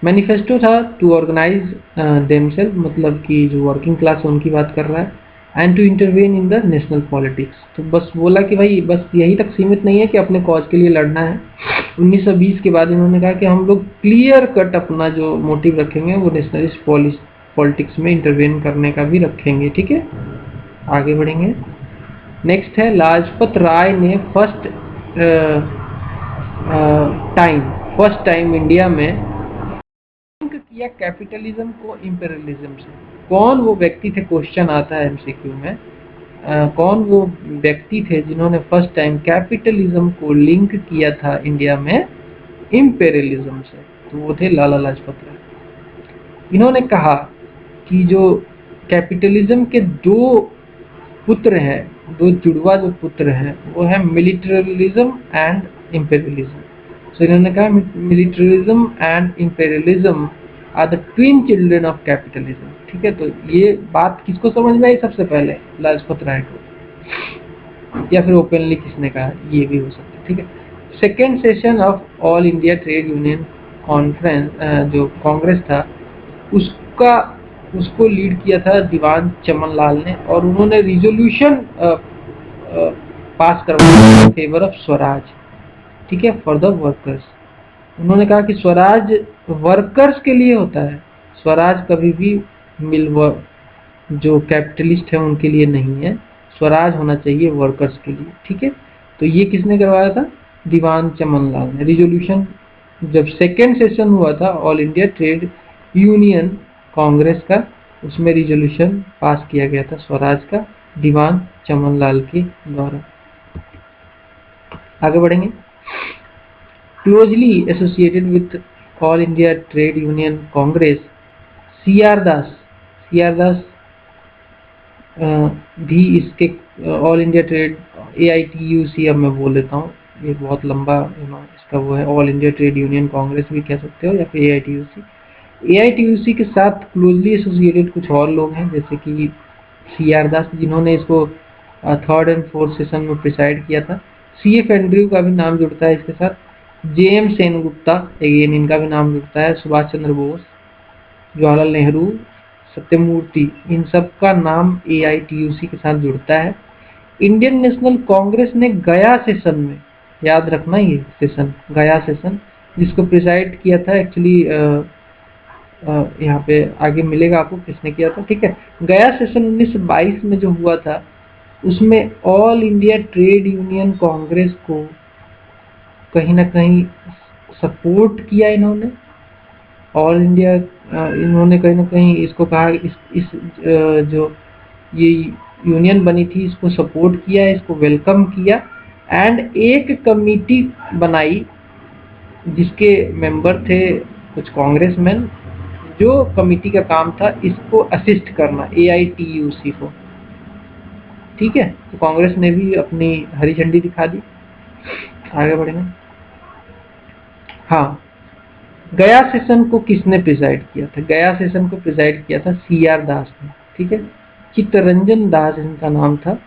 मैनिफेस्टो था टू ऑर्गेनाइज देमसेल्फ, मतलब कि जो वर्किंग क्लास है उनकी बात कर रहा है, and to intervene in the national politics. तो बस बोला कि भाई बस यही तक सीमित नहीं है कि अपने कॉज के लिए लड़ना है। 1920 के बाद इन्होंने कहा कि हम लोग क्लियर कट अपना जो मोटिव रखेंगे वो नेशनलिस्ट पॉलिटिक्स में इंटरवेन करने का भी रखेंगे। ठीक है, आगे बढ़ेंगे। नेक्स्ट है, लाजपत राय ने फर्स्ट टाइम इंडिया में लिंक किया कैपिटलिज्म को इंपेरियलिज्म से। कौन वो व्यक्ति थे? क्वेश्चन आता है एमसीक्यू में। कौन वो व्यक्ति थे जिन्होंने फर्स्ट टाइम कैपिटलिज्म को लिंक किया था इंडिया में इंपेरियलिज्म से? तो वो थे लाला लाजपत राय। इन्होंने कहा कि जो कैपिटलिज्म के दो पुत्र हैं, दो जुड़वा जो पुत्र हैं, वो है मिलिटरिज्म एंड इंपेरियलिज्म। सो इन्होंने कहा militarism and imperialism are the twin children of capitalism. ठीक है, तो ये बात किसको समझ में आई सबसे पहले? लाजपत राय को, या फिर ओपनली किसने कहा, ये भी हो सकता है। ठीक है, second session of all India Trade union conference जो कांग्रेस था उसको लीड किया था दीवान चमन लाल ने, और उन्होंने रिजोल्यूशन पास करवाया इन फेवर ऑफ स्वराज। ठीक है, फॉर द वर्कर्स। उन्होंने कहा कि स्वराज वर्कर्स के लिए होता है, स्वराज कभी भी जो कैपिटलिस्ट है उनके लिए नहीं है, स्वराज होना चाहिए वर्कर्स के लिए। ठीक है, तो ये किसने करवाया था? दीवान चमन लाल ने। रिजोल्यूशन जब सेकेंड सेशन हुआ था all India Trade Union Congress का, उसमें रिजोल्यूशन पास किया गया था स्वराज का दीवान चमन लाल के द्वारा। आगे बढ़ेंगे। Closely associated with All India Trade Union Congress, C R Das भी इसके ऑल इंडिया ट्रेड AITUC, अब मैं बोल देता हूँ, ये बहुत लंबा इसका वो है, all India Trade Union Congress भी कह सकते हो या फिर AITUC के साथ क्लोजली एसोसिएटेड कुछ और लोग हैं, जैसे कि CR दास जिन्होंने इसको थर्ड एंड फोर्थ सेशन में प्रिसाइड किया था। CF एंड्रयू का भी नाम जुड़ता है इसके साथ। JM सेनगुप्ता, अगेन इनका भी नाम जुड़ता है। सुभाष चंद्र बोस, जवाहरलाल नेहरू, सत्यमूर्ति, इन सब का नाम AITUC के साथ जुड़ता है। इंडियन नेशनल कांग्रेस ने गया सेशन में, याद रखना ये सेशन, गया सेशन, जिसको प्रिसाइड किया था एक्चुअली यहाँ पे आगे मिलेगा आपको किसने किया था। ठीक है, गया सेशन 1922 में जो हुआ था, उसमें all India Trade Union Congress को कहीं ना कहीं सपोर्ट किया इन्होंने। ऑल इंडिया इन्होंने कहीं ना कहीं इसको कहा, इस जो ये यूनियन बनी थी इसको सपोर्ट किया, इसको वेलकम किया, एंड एक कमिटी बनाई जिसके मेंबर थे कुछ कांग्रेसमैन, जो कमिटी का काम था इसको असिस्ट करना AITUC को। ठीक है, तो कांग्रेस ने भी अपनी हरी झंडी दिखा दी। आगे बढ़ेंगे। हाँ, गया सेशन को किसने प्रिसाइड किया था? गया सेशन को प्रिसाइड किया था CR दास ने। ठीक है, चित्तरंजन दास इनका नाम था,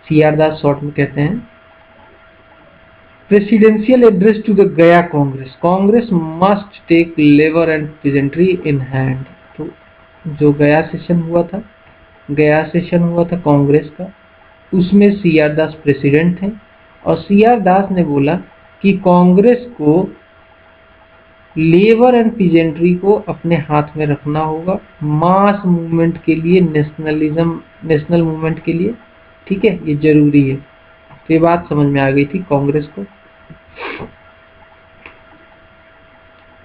CR दास शॉर्ट में कहते हैं। Presidential address to the Gaya Congress, Congress must take labour and peasantry in hand. तो जो गया सेशन हुआ था कांग्रेस का, उसमें CR दास प्रेसिडेंट थे, और CR दास ने बोला कि कांग्रेस को लेबर एंड पीजेंट्री को अपने हाथ में रखना होगा, मास मूवमेंट के लिए, नेशनल मूवमेंट के लिए। ठीक है, ये जरूरी है। तो ये बात समझ में आ गई थी कांग्रेस को।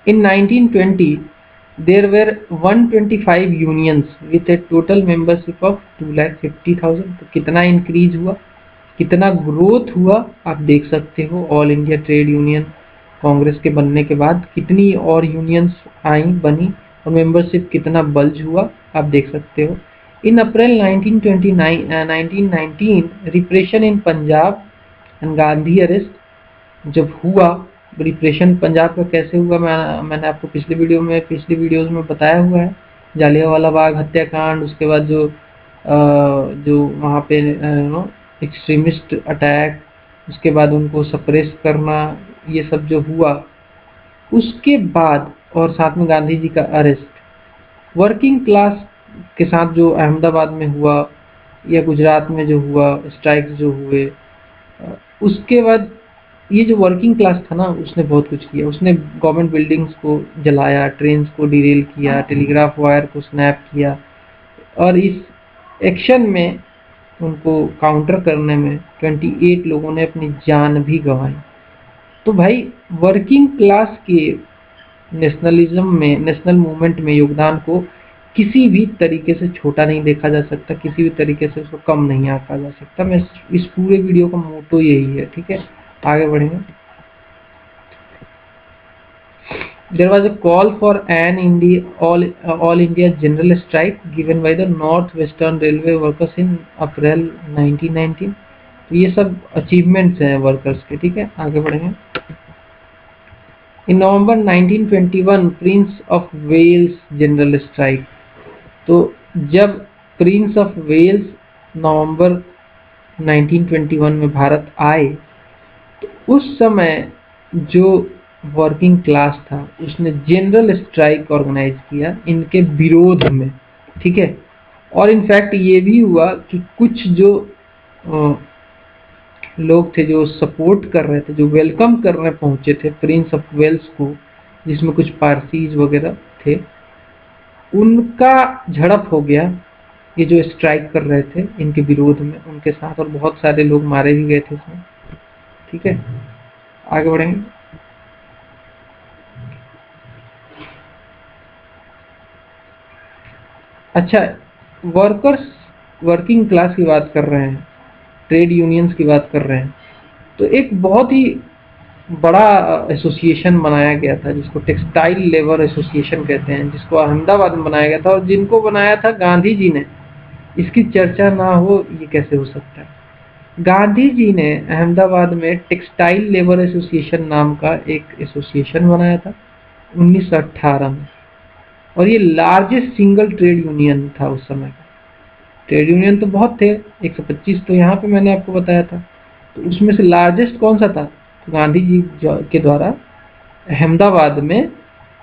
In 1920, there were 125 unions with a total membership of 2,50,000। तो कितना इंक्रीज हुआ? कितना ग्रोथ हुआ आप देख सकते हो। All India Trade Union Congress के बनने के बाद कितनी और यूनियंस आई बनी और मेंबरशिप कितना बल्ज हुआ आप देख सकते हो। इन अप्रैल 1919 repression in Punjab and Gandhi arrest जब हुआ, रिप्रेशन पंजाब का कैसे हुआ मैंने आपको पिछली वीडियोस में बताया हुआ है। जालियांवाला बाग हत्याकांड, उसके बाद जो वहाँ पे एक्सट्रीमिस्ट अटैक, उसके बाद उनको सप्रेस करना, ये सब जो हुआ उसके बाद, और साथ में गांधी जी का अरेस्ट। वर्किंग क्लास के साथ जो अहमदाबाद में हुआ या गुजरात में जो हुआ स्ट्राइक्स जो हुए, उसके बाद ये जो वर्किंग क्लास था ना उसने बहुत कुछ किया। उसने गवर्नमेंट बिल्डिंग्स को जलाया, ट्रेन्स को डिरेल किया, टेलीग्राफ वायर को स्नैप किया, और इस एक्शन में उनको काउंटर करने में 28 लोगों ने अपनी जान भी गंवाई। तो भाई वर्किंग क्लास के नेशनलिज्म में, नेशनल मूवमेंट में योगदान को किसी भी तरीके से छोटा नहीं देखा जा सकता, किसी भी तरीके से उसको कम नहीं आंका जा सकता। मैं इस पूरे वीडियो का मोटो यही है, ठीक है। आगे बढ़ेंगे। There was a call for an all India general strike given by the North Western Railway workers in April 1919। तो ये सब अचीवमेंट्स हैं वर्कर्स के, ठीक है। आगे बढ़ेंगे। In November 1921 prince of Wales general strike. तो जब प्रिंस ऑफ वेल्स नवंबर 1921 में भारत आए तो उस समय जो वर्किंग क्लास था उसने जनरल स्ट्राइक ऑर्गेनाइज किया इनके विरोध में, ठीक है। और इनफैक्ट ये भी हुआ कि कुछ जो लोग थे जो सपोर्ट कर रहे थे, जो वेलकम करने पहुंचे थे प्रिंस ऑफ वेल्स को, जिसमें कुछ पारसीज वगैरह थे, उनका झड़प हो गया। ये जो स्ट्राइक कर रहे थे इनके विरोध में उनके साथ, और बहुत सारे लोग मारे भी गए थे इसमें, ठीक है। आगे बढ़ेंगे। अच्छा, वर्किंग क्लास की बात कर रहे हैं, ट्रेड यूनियंस की बात कर रहे हैं, तो एक बहुत ही बड़ा एसोसिएशन बनाया गया था जिसको टेक्सटाइल लेबर एसोसिएशन कहते हैं, जिसको अहमदाबाद में बनाया गया था, और जिनको बनाया था गांधी जी ने। इसकी चर्चा ना हो ये कैसे हो सकता है। गांधी जी ने अहमदाबाद में टेक्सटाइल लेबर एसोसिएशन नाम का एक एसोसिएशन बनाया था 1918 में, और ये लार्जेस्ट सिंगल ट्रेड यूनियन था उस समय का। ट्रेड यूनियन तो बहुत थे, 125 तो यहाँ पे मैंने आपको बताया था। तो उसमें से लार्जेस्ट कौन सा था? तो गांधी जी के द्वारा अहमदाबाद में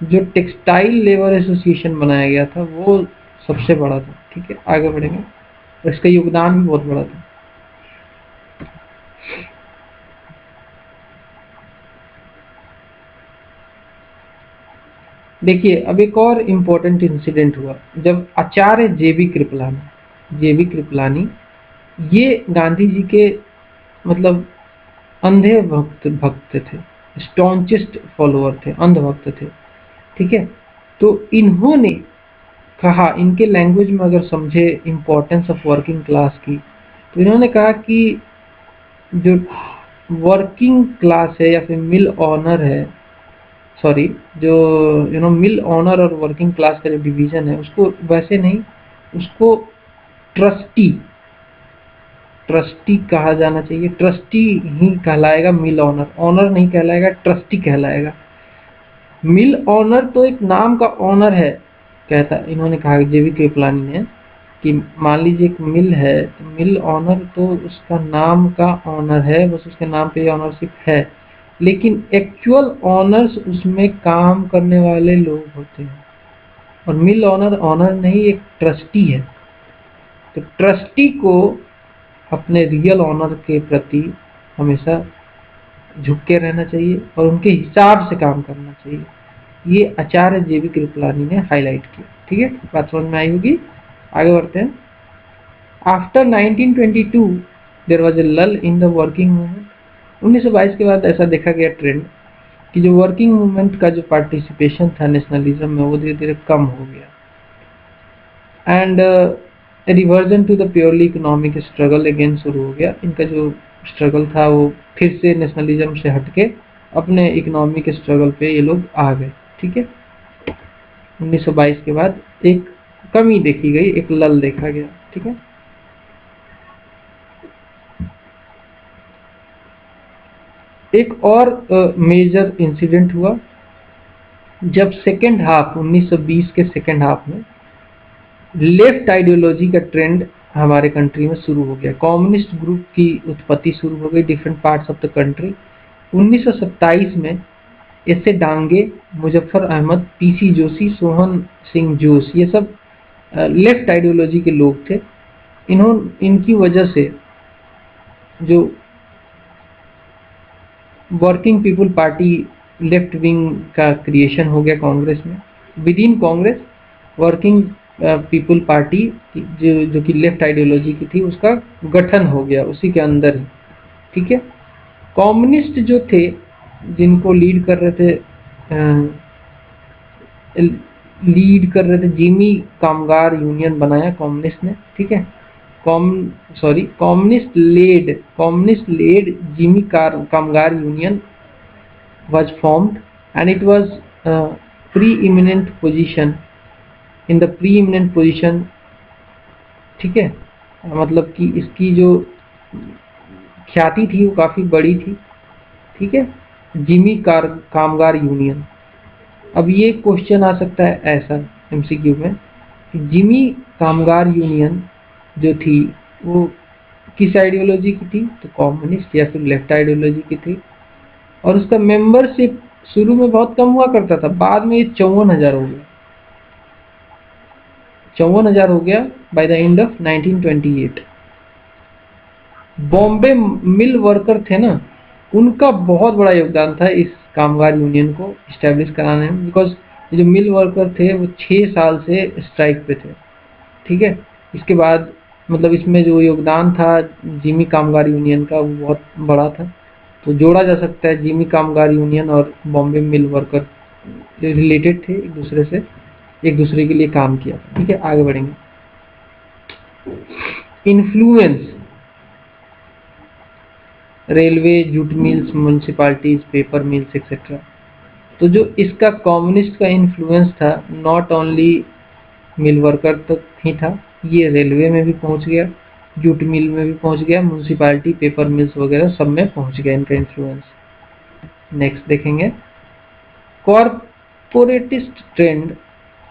जो टेक्सटाइल लेबर एसोसिएशन बनाया गया था वो सबसे बड़ा था, ठीक है। आगे बढ़ेंगे। और इसका योगदान भी बहुत बड़ा था। देखिए, अब एक और इम्पोर्टेंट इंसिडेंट हुआ जब आचार्य जेबी कृपलानी ये गांधी जी के मतलब अंधे भक्त थे, स्टॉन्चेस्ट फॉलोअर थे, अंधभक्त थे, ठीक है। तो इन्होंने कहा, इनके लैंग्वेज में अगर समझे इम्पोर्टेंस ऑफ वर्किंग क्लास की, तो इन्होंने कहा कि जो वर्किंग क्लास है या फिर मिल ऑनर है, सॉरी, जो मिल ऑनर और वर्किंग क्लास का जो डिवीजन है उसको वैसे नहीं, उसको ट्रस्टी कहा जाना चाहिए। ट्रस्टी ही कहलाएगा, मिल ऑनर नहीं कहलाएगा, ट्रस्टी कहलाएगा। मिल ऑनर तो एक नाम का ऑनर है, कहता इन्होंने कहा जेबी कृपलानी ने कि मान लीजिए एक मिल है, तो मिल ऑनर तो उसका नाम का ऑनर है, बस उसके नाम पे ऑनरशिप है, लेकिन एक्चुअल ऑनर्स उसमें काम करने वाले लोग होते हैं। और मिल ऑनर नहीं, एक ट्रस्टी है। तो ट्रस्टी को अपने रियल ऑनर के प्रति हमेशा झुक के रहना चाहिए और उनके हिसाब से काम करना चाहिए। ये आचार्य जेबी कृपलानी ने हाईलाइट किया, ठीक है। बात समझ में आई होगी। आगे बढ़ते हैं। आफ्टर 1922 देयर वाज ए लल इन द वर्किंग मूवमेंट। 1922 के बाद ऐसा देखा गया ट्रेंड कि जो वर्किंग मूवमेंट का जो पार्टिसिपेशन था नेशनलिज्म में वो धीरे धीरे कम हो गया। And reversion to the purely economic struggle again शुरू हो गया। इनका जो स्ट्रगल था वो फिर से नेशनलिज्म से हटके अपने इकोनॉमिक स्ट्रगल पे ये लोग आ गए। ठीक है, 1922 के बाद एक कमी देखी गई, एक लल देखा गया। ठीक है, एक और मेजर इंसिडेंट हुआ जब सेकेंड हाफ 1920 के सेकेंड हाफ में लेफ्ट आइडियोलॉजी का ट्रेंड हमारे कंट्री में शुरू हो गया। कम्युनिस्ट ग्रुप की उत्पत्ति शुरू हो गई different parts of the country. 1927 में इससे डांगे, मुजफ्फर अहमद, पीसी जोशी, सोहन सिंह जोश, ये सब लेफ्ट आइडियोलॉजी के लोग थे। इनकी वजह से जो working people party left wing का क्रिएशन हो गया कांग्रेस में। With in Congress working people party जो कि लेफ्ट आइडियोलॉजी की थी उसका गठन हो गया उसी के अंदर ही। ठीक है, कम्युनिस्ट जो थे जिनको लीड कर रहे थे जिमी कामगार यूनियन बनाया कम्युनिस्ट ने। ठीक है, कम्युनिस्ट लेड जिमी कामगार union was formed and it was preeminent position in the preeminent position। ठीक है, मतलब कि इसकी जो ख्याति थी वो काफी बड़ी थी। ठीक है, जिमी कामगार यूनियन। अब ये क्वेश्चन आ सकता है ऐसा एमसीक्यू में कि जिमी कामगार यूनियन जो थी वो किस आइडियोलॉजी की थी, तो कम्युनिस्ट या फिर लेफ्ट आइडियोलॉजी की थी। और उसका मेंबरशिप शुरू में बहुत कम हुआ करता था, बाद में ये 54,000 हो गया। 54,000 हो गया by the end of 1928। Bombay mill worker थे ना, उनका बहुत बड़ा योगदान था इस कामगार यूनियन को इस्टेब्लिश कराने में, बिकॉज जो मिल वर्कर थे वो 6 साल से स्ट्राइक पे थे। ठीक है, इसके बाद मतलब इसमें जो योगदान था जिमी कामगार यूनियन का वो बहुत बड़ा था। तो जोड़ा जा सकता है जिमी कामगार यूनियन और बॉम्बे मिल वर्कर रिलेटेड थे एक दूसरे से, एक दूसरे के लिए काम किया। ठीक है, आगे बढ़ेंगे। Influence, railway, jute mills, municipalities, paper mills etcetera. तो जो इसका कम्युनिस्ट का इन्फ्लुएंस था नॉट ओनली मिल वर्कर तक ही था, ये रेलवे में भी पहुंच गया, जूट मिल में भी पहुंच गया, म्यूनिसिपालिटी, पेपर मिल्स वगैरह सब में पहुंच गया इनका इन्फ्लुएंस। नेक्स्ट देखेंगे, corporatist trend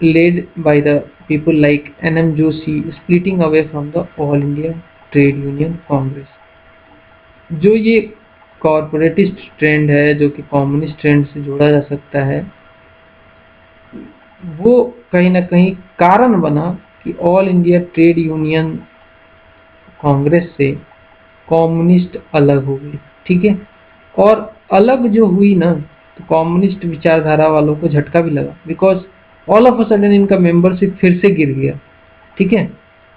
led by the people like N M Joshi splitting away from the All India Trade Union Congress. जो ये कॉर्पोरेटिस्ट ट्रेंड है जो कि कम्युनिस्ट ट्रेंड से जोड़ा जा सकता है, वो कहीं ना कहीं कारण बना कि all India Trade Union Congress से कम्युनिस्ट अलग हो गई। ठीक है, और अलग जो हुई ना तो कम्युनिस्ट विचारधारा वालों को झटका भी लगा, because all of a sudden इनका मेंबरशिप फिर से गिर गया। ठीक है,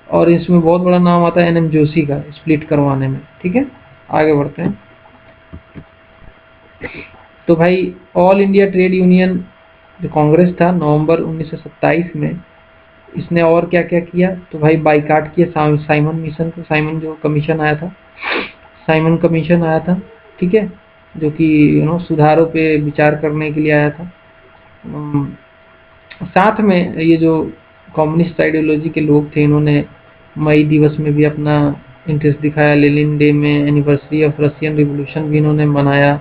और इसमें बहुत बड़ा नाम आता है एनएम जोशी का स्प्लिट करवाने में। ठीक है, आगे बढ़ते हैं। तो भाई ऑल इंडिया ट्रेड यूनियन जो कांग्रेस था नवंबर 1927 में इसने और क्या क्या किया, तो भाई बाइकाट किया साइमन मिशन को। साइमन जो कमीशन आया था, साइमन कमीशन आया था। ठीक है, जो कि सुधारों पे विचार करने के लिए आया था। साथ में ये जो कम्युनिस्ट आइडियोलॉजी के लोग थे इन्होंने मई दिवस में भी अपना इंटरेस्ट दिखाया, लेनिन डे में, एनिवर्सरी ऑफ रशियन रिवॉल्यूशन भी इन्होंने मनाया,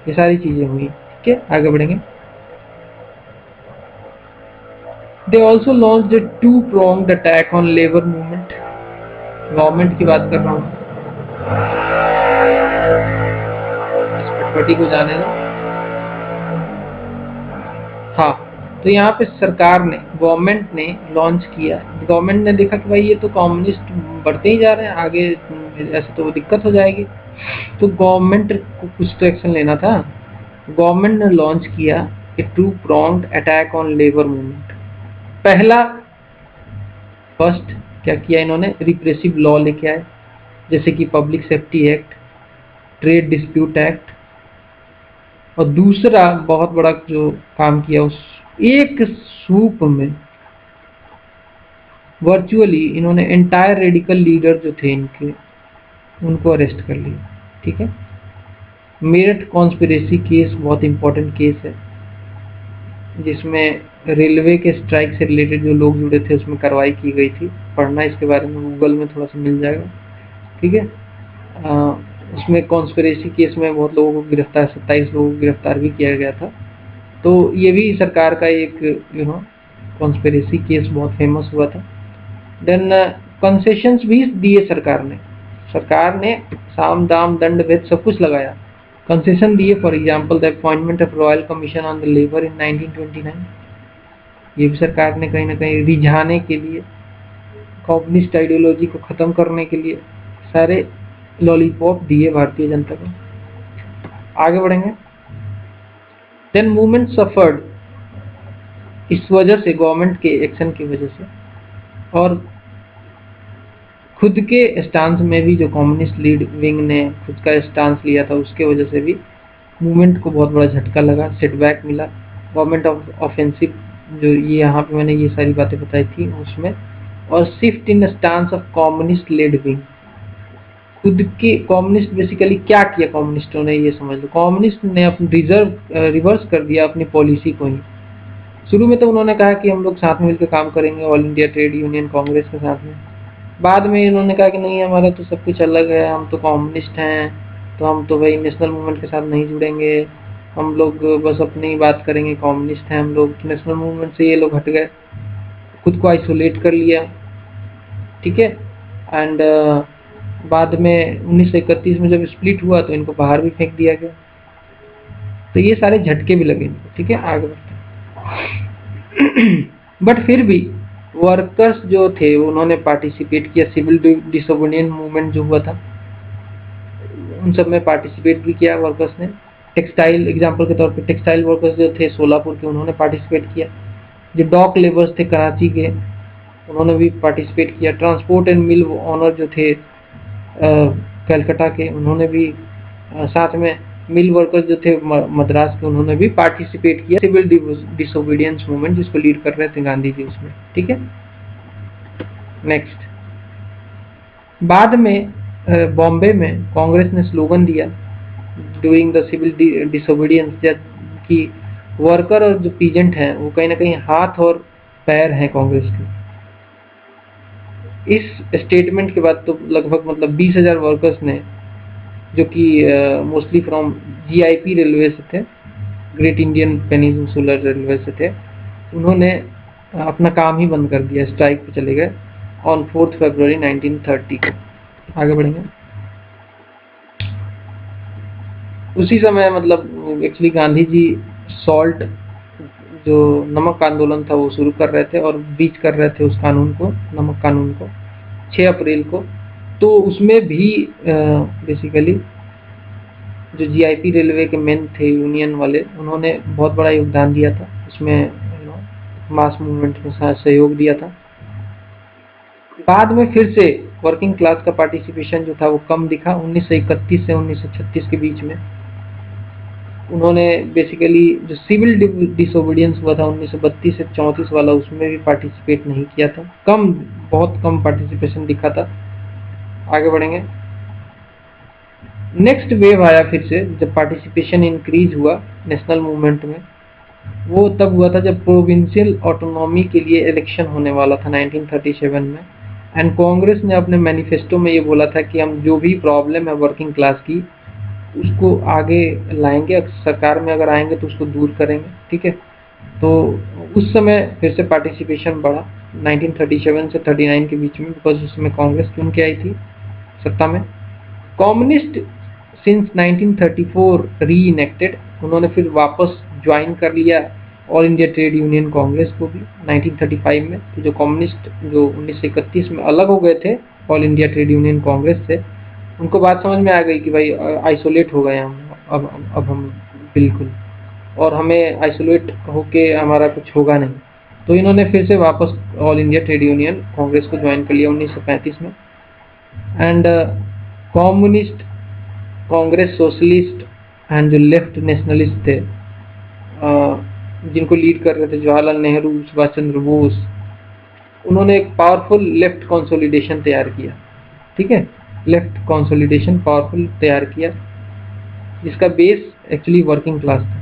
ये सारी चीजें हुई। ठीक है, आगे बढ़ेंगे। They also launched a two-pronged attack on labor movement। Government की बात कर रहा हूँ, इस पटपटी को जाने दो। हाँ, तो यहाँ पे सरकार ने, गवर्नमेंट ने लॉन्च किया। गवर्नमेंट ने देखा कि भाई ये तो कम्युनिस्ट बढ़ते ही जा रहे हैं आगे, ऐसे तो दिक्कत हो जाएगी, तो गवर्नमेंट को कुछ तो एक्शन लेना था। गवर्नमेंट ने लॉन्च किया a two pronged attack on labour movement. First क्या किया इन्होंने, रिप्रेसिव लॉ लेके आए, जैसे कि Public Safety Act, Trade Dispute Act. और दूसरा बहुत बड़ा जो काम किया, उस एक सूप में वर्चुअली इन्होंने एंटायर रेडिकल लीडर जो थे इनके, उनको अरेस्ट कर लिया। ठीक है, मेरठ कॉन्स्पिरेसी केस बहुत इंपॉर्टेंट केस है, जिसमें रेलवे के स्ट्राइक से रिलेटेड जो लोग जुड़े थे उसमें कार्रवाई की गई थी। पढ़ना इसके बारे में गूगल में थोड़ा सा मिल जाएगा। ठीक है, उसमें कॉन्स्पिरेसी केस में बहुत लोगों को गिरफ्तार, 27 लोगों को गिरफ्तार भी किया गया था। तो ये भी सरकार का एक कॉन्स्पिरेसी केस बहुत फेमस हुआ था। देन कंसेशंस भी दिए सरकार ने साम दाम दंड भेद सब कुछ लगाया, कंसेशन दिए। For example the appointment of royal commission on the labour in 1929, ये भी सरकार ने कहीं ना कहीं रिझाने के लिए, कम्युनिस्ट आइडियोलॉजी को खत्म करने के लिए सारे लॉलीपॉप दिए भारतीय जनता को। आगे बढ़ेंगे। देन मूवमेंट सफर्ड, इस वजह से, गवर्नमेंट के एक्शन की वजह से और खुद के स्टांस में भी, जो कम्युनिस्ट लीड विंग ने खुद का स्टांस लिया था उसके वजह से भी मूवमेंट को बहुत बड़ा झटका लगा, सेटबैक मिला। गवर्नमेंट ऑफेंसिव, जो ये यहाँ पे मैंने ये सारी बातें बताई थी उसमें, और shift in stance of communist lead wing. खुद के कम्युनिस्ट बेसिकली क्या किया कम्युनिस्टों ने, ये समझ लो, कम्युनिस्ट ने अपनी रिवर्स कर दिया अपनी पॉलिसी को ही। शुरू में तो उन्होंने कहा कि हम लोग साथ में मिलकर काम करेंगे all India Trade Union Congress के साथ में। बाद में इन्होंने कहा कि नहीं, हमारा तो सब कुछ अलग है, हम तो कम्युनिस्ट हैं, तो हम तो भाई नेशनल मूवमेंट के साथ नहीं जुड़ेंगे, हम लोग बस अपनी ही बात करेंगे, कम्युनिस्ट हैं हम लोग। नेशनल मूवमेंट से ये लोग हट गए, खुद को आइसोलेट कर लिया। ठीक है, एंड बाद में 1931 में जब स्प्लिट हुआ तो इनको बाहर भी फेंक दिया गया। तो ये सारे झटके भी लगे इनको। ठीक है, आगे बढ़ते हैं। बट फिर भी वर्कर्स जो थे उन्होंने पार्टिसिपेट किया, सिविल डिसोबीडियंस मूवमेंट जो हुआ था उन सब में पार्टिसिपेट भी किया वर्कर्स ने। टेक्सटाइल एग्जांपल के तौर पे टेक्सटाइल वर्कर्स जो थे सोलापुर के, उन्होंने पार्टिसिपेट किया। जो डॉक लेबर्स थे कराची के, उन्होंने भी पार्टिसिपेट किया। ट्रांसपोर्ट एंड मिल ऑनर जो थे कलकत्ता के, उन्होंने भी साथ में मिल वर्कर्स जो थे मद्रास के, उन्होंने भी पार्टिसिपेट किया सिविल डिसोबीडियंस मूवमेंट, जिसको लीड कर रहे थे गांधी जी उसमें। ठीक है, नेक्स्ट। बाद में बॉम्बे में कांग्रेस ने स्लोगन दिया डूइंग द सिविल डिसोबीडियंस कि वर्कर और जो पीजेंट हैं वो कहीं ना कहीं हाथ और पैर हैं कांग्रेस के। इस स्टेटमेंट के बाद तो लगभग मतलब 20,000 वर्कर्स ने, जो कि मोस्टली फ्रॉम जीआईपी रेलवे से थे, ग्रेट इंडियन पेनिनसुलर रेलवे से थे, उन्होंने अपना काम ही बंद कर दिया, स्ट्राइक पे चले गए ऑन 4 फरवरी 1930 को। आगे बढ़ेंगे। उसी समय मतलब एक्चुअली गांधी जी सॉल्ट, जो नमक आंदोलन था वो शुरू कर रहे थे और बीच कर रहे थे उस कानून को, नमक कानून को, 6 अप्रैल को। तो उसमें भी बेसिकली जो जीआईपी रेलवे के मेन थे यूनियन वाले, उन्होंने बहुत बड़ा योगदान दिया था उसमें, मास मूवमेंट में सहयोग दिया था। बाद में फिर से वर्किंग क्लास का पार्टिसिपेशन जो था वो कम दिखा। 1931 से 1936 के बीच में उन्होंने बेसिकली जो सिविल डिसोबीडियंस हुआ था 1932 से 34 वाला, उसमें भी पार्टिसिपेट नहीं किया था, कम, बहुत कम पार्टिसिपेशन दिखा था। आगे बढ़ेंगे। नेक्स्ट वेव आया फिर से, जब पार्टिसिपेशन इंक्रीज हुआ नेशनल मूवमेंट में, वो तब हुआ था जब प्रोविंशियल ऑटोनॉमी के लिए इलेक्शन होने वाला था 1937 में। एंड कांग्रेस ने अपने मैनिफेस्टो में ये बोला था कि हम जो भी प्रॉब्लम है वर्किंग क्लास की उसको आगे लाएंगे, सरकार में अगर आएंगे तो उसको दूर करेंगे। ठीक है, तो उस समय फिर से पार्टिसिपेशन बढ़ा 1937 से 39 के बीच में, बिकॉज उस समय कांग्रेस चुन के आई थी सत्ता में। कम्युनिस्ट सिंस 1934 री इनेक्टेड, उन्होंने फिर वापस ज्वाइन कर लिया all India Trade Union Congress को भी 1935 में। तो जो कम्युनिस्ट जो 1931 में अलग हो गए थे all India Trade Union Congress से, उनको बात समझ में आ गई कि भाई आइसोलेट हो गए हम, अब हम बिल्कुल, और हमें आइसोलेट होके हमारा कुछ होगा नहीं। तो इन्होंने फिर से वापस all India Trade Union Congress को ज्वाइन कर लिया 1935 में। And communist, Congress, socialist and जो लेफ्ट नेशनलिस्ट थे, जिनको लीड कर रहे थे जवाहरलाल नेहरू, सुभाष चंद्र बोस, उन्होंने एक पावरफुल लेफ्ट कंसोलिडेशन तैयार किया, ठीक है, लेफ्ट कंसोलिडेशन पावरफुल तैयार किया, जिसका बेस एक्चुअली वर्किंग क्लास था।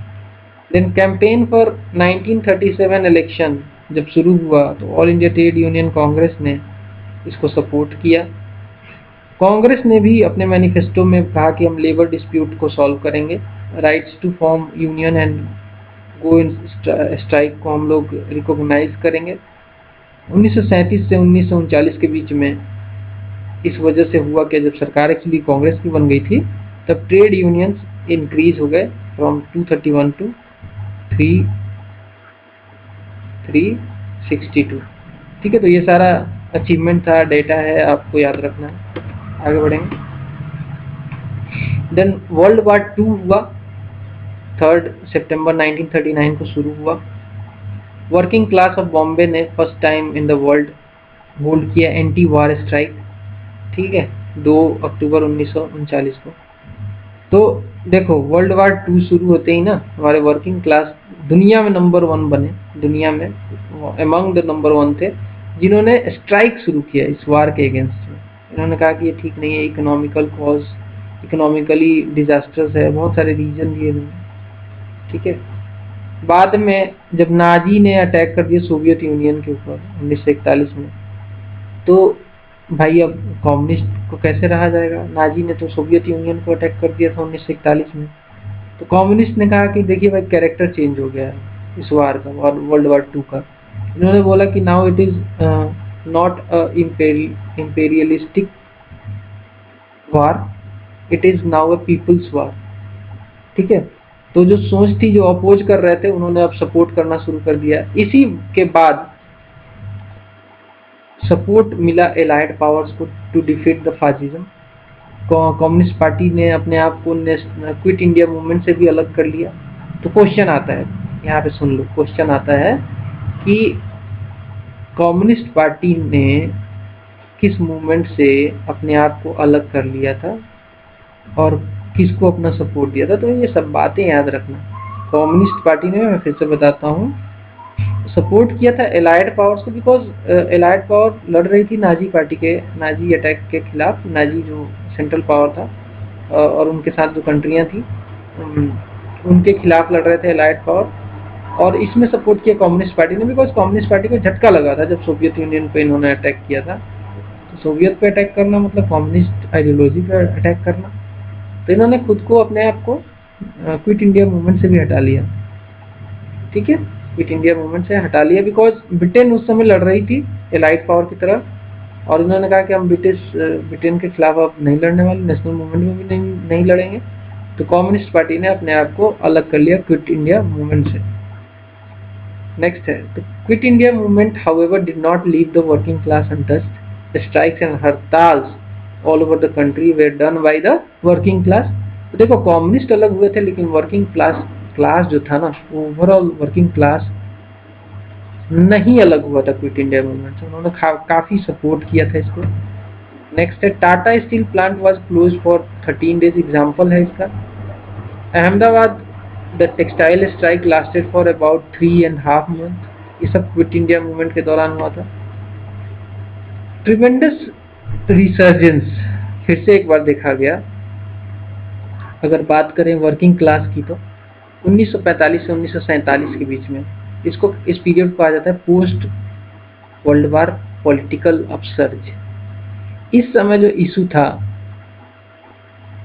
देन कैंपेन फॉर 1937 इलेक्शन जब शुरू हुआ तो all India Trade Union Congress ने इसको सपोर्ट किया। कांग्रेस ने भी अपने मैनिफेस्टो में कहा कि हम लेबर डिस्प्यूट को सॉल्व करेंगे, rights to form union and go in strike को हम लोग रिकॉग्नाइज करेंगे। 1937 से 1939 के बीच में इस वजह से हुआ कि जब सरकार एक्चुअली कांग्रेस की बन गई थी तब ट्रेड यूनियंस इंक्रीज हो गए फ्रॉम 231 टू 362, ठीक है। तो ये सारा अचीवमेंट था, डेटा है, आपको याद रखना है। आगे बढ़ेंगे। देन वर्ल्ड वार 2 हुआ, 3 सितंबर 1939 को शुरू हुआ। वर्किंग क्लास ऑफ बॉम्बे ने first time in the world hold किया एंटी वार स्ट्राइक, ठीक है, 2 अक्टूबर 1939 को। तो देखो वर्ल्ड वार 2 शुरू होते ही ना हमारे वर्किंग क्लास दुनिया में नंबर 1 बने, दुनिया में अमंग द नंबर 1 थे जिन्होंने स्ट्राइक शुरू किया इस वार के अगेंस्ट में। इन्होंने कहा कि ये ठीक नहीं है, इकोनॉमिकल कॉज, इकोनॉमिकली डिजास्टर्स है, बहुत सारे रीजन दिए इन्होंने, ठीक है। बाद में जब नाजी ने अटैक कर दिया सोवियत यूनियन के ऊपर 1941 में, तो भाई अब कम्युनिस्ट को कैसे रहा जाएगा, नाजी ने तो सोवियत यूनियन को अटैक कर दिया था 1941 में। तो कम्युनिस्ट ने कहा कि देखिए भाई कैरेक्टर चेंज हो गया है इस वार का और वर्ल्ड वार 2 का। इन्होंने बोला कि now it is not imperialistic war, it is now a people's war, ठीक है। तो जो सोच थी, जो अपोज कर रहे थे, उन्होंने अब सपोर्ट करना शुरू कर दिया। इसी के बाद सपोर्ट मिला एलाइड पावर्स को to defeat the fascism. Communist party ने अपने आप को क्विट इंडिया मूवमेंट से भी अलग कर लिया। तो क्वेश्चन आता है, यहाँ पे सुन लो, क्वेश्चन आता है कि कम्युनिस्ट पार्टी ने किस मूवमेंट से अपने आप को अलग कर लिया था और किसको अपना सपोर्ट दिया था। तो ये सब बातें याद रखना। कम्युनिस्ट पार्टी ने, मैं फिर से बताता हूँ, सपोर्ट किया था एलाइड पावर्स को, बिकॉज एलाइड पावर लड़ रही थी नाजी पार्टी के, नाजी अटैक के खिलाफ। नाजी जो सेंट्रल पावर था और उनके साथ जो कंट्रियां थी उनके खिलाफ लड़ रहे थे एलाइड पावर, और इसमें सपोर्ट किया कम्युनिस्ट पार्टी ने, बिकॉज कम्युनिस्ट पार्टी को झटका लगा था जब सोवियत यूनियन पे इन्होंने अटैक किया था। तो सोवियत पे अटैक करना मतलब कम्युनिस्ट आइडियोलॉजी पे अटैक करना। तो इन्होंने खुद को, अपने आप को क्विट इंडिया मूवमेंट से भी हटा लिया, ठीक है, क्विट इंडिया मूवमेंट से हटा लिया, बिकॉज ब्रिटेन उस समय लड़ रही थी एलाइड पावर की तरफ, और इन्होंने कहा कि हम ब्रिटेन के खिलाफ अब नहीं लड़ने वाले, नेशनल मूवमेंट में भी नहीं लड़ेंगे। तो कम्युनिस्ट पार्टी ने अपने आप को अलग कर लिया क्विट इंडिया मूवमेंट से। नेक्स्ट है, तो quit India movement however did not leave the working class untouched. Strikes and hartals all over the country were done by the working class. तो देखो कम्युनिस्ट अलग हुए थे, लेकिन वर्किंग क्लास जो था ना, ओवरऑल वर्किंग क्लास नहीं अलग हुआ था क्विट इंडिया मूवमेंट से। उन्होंने काफी सपोर्ट किया था इसको। नेक्स्ट है, Tata steel plant was close for 13 days, example है इसका। Ahmedabad the textile strike lasted for about 3.5 months। ये सब क्विट इंडिया मूवमेंट के दौरान हुआ था। ट्रिमेंडस रिसर्जेंस फिर से एक बार देखा गया। अगर बात करें वर्किंग क्लास की तो 1945 से 1947 के बीच में, इसको, इस पीरियड को कहा जाता है post world war political upsurge. इस समय जो इशू था,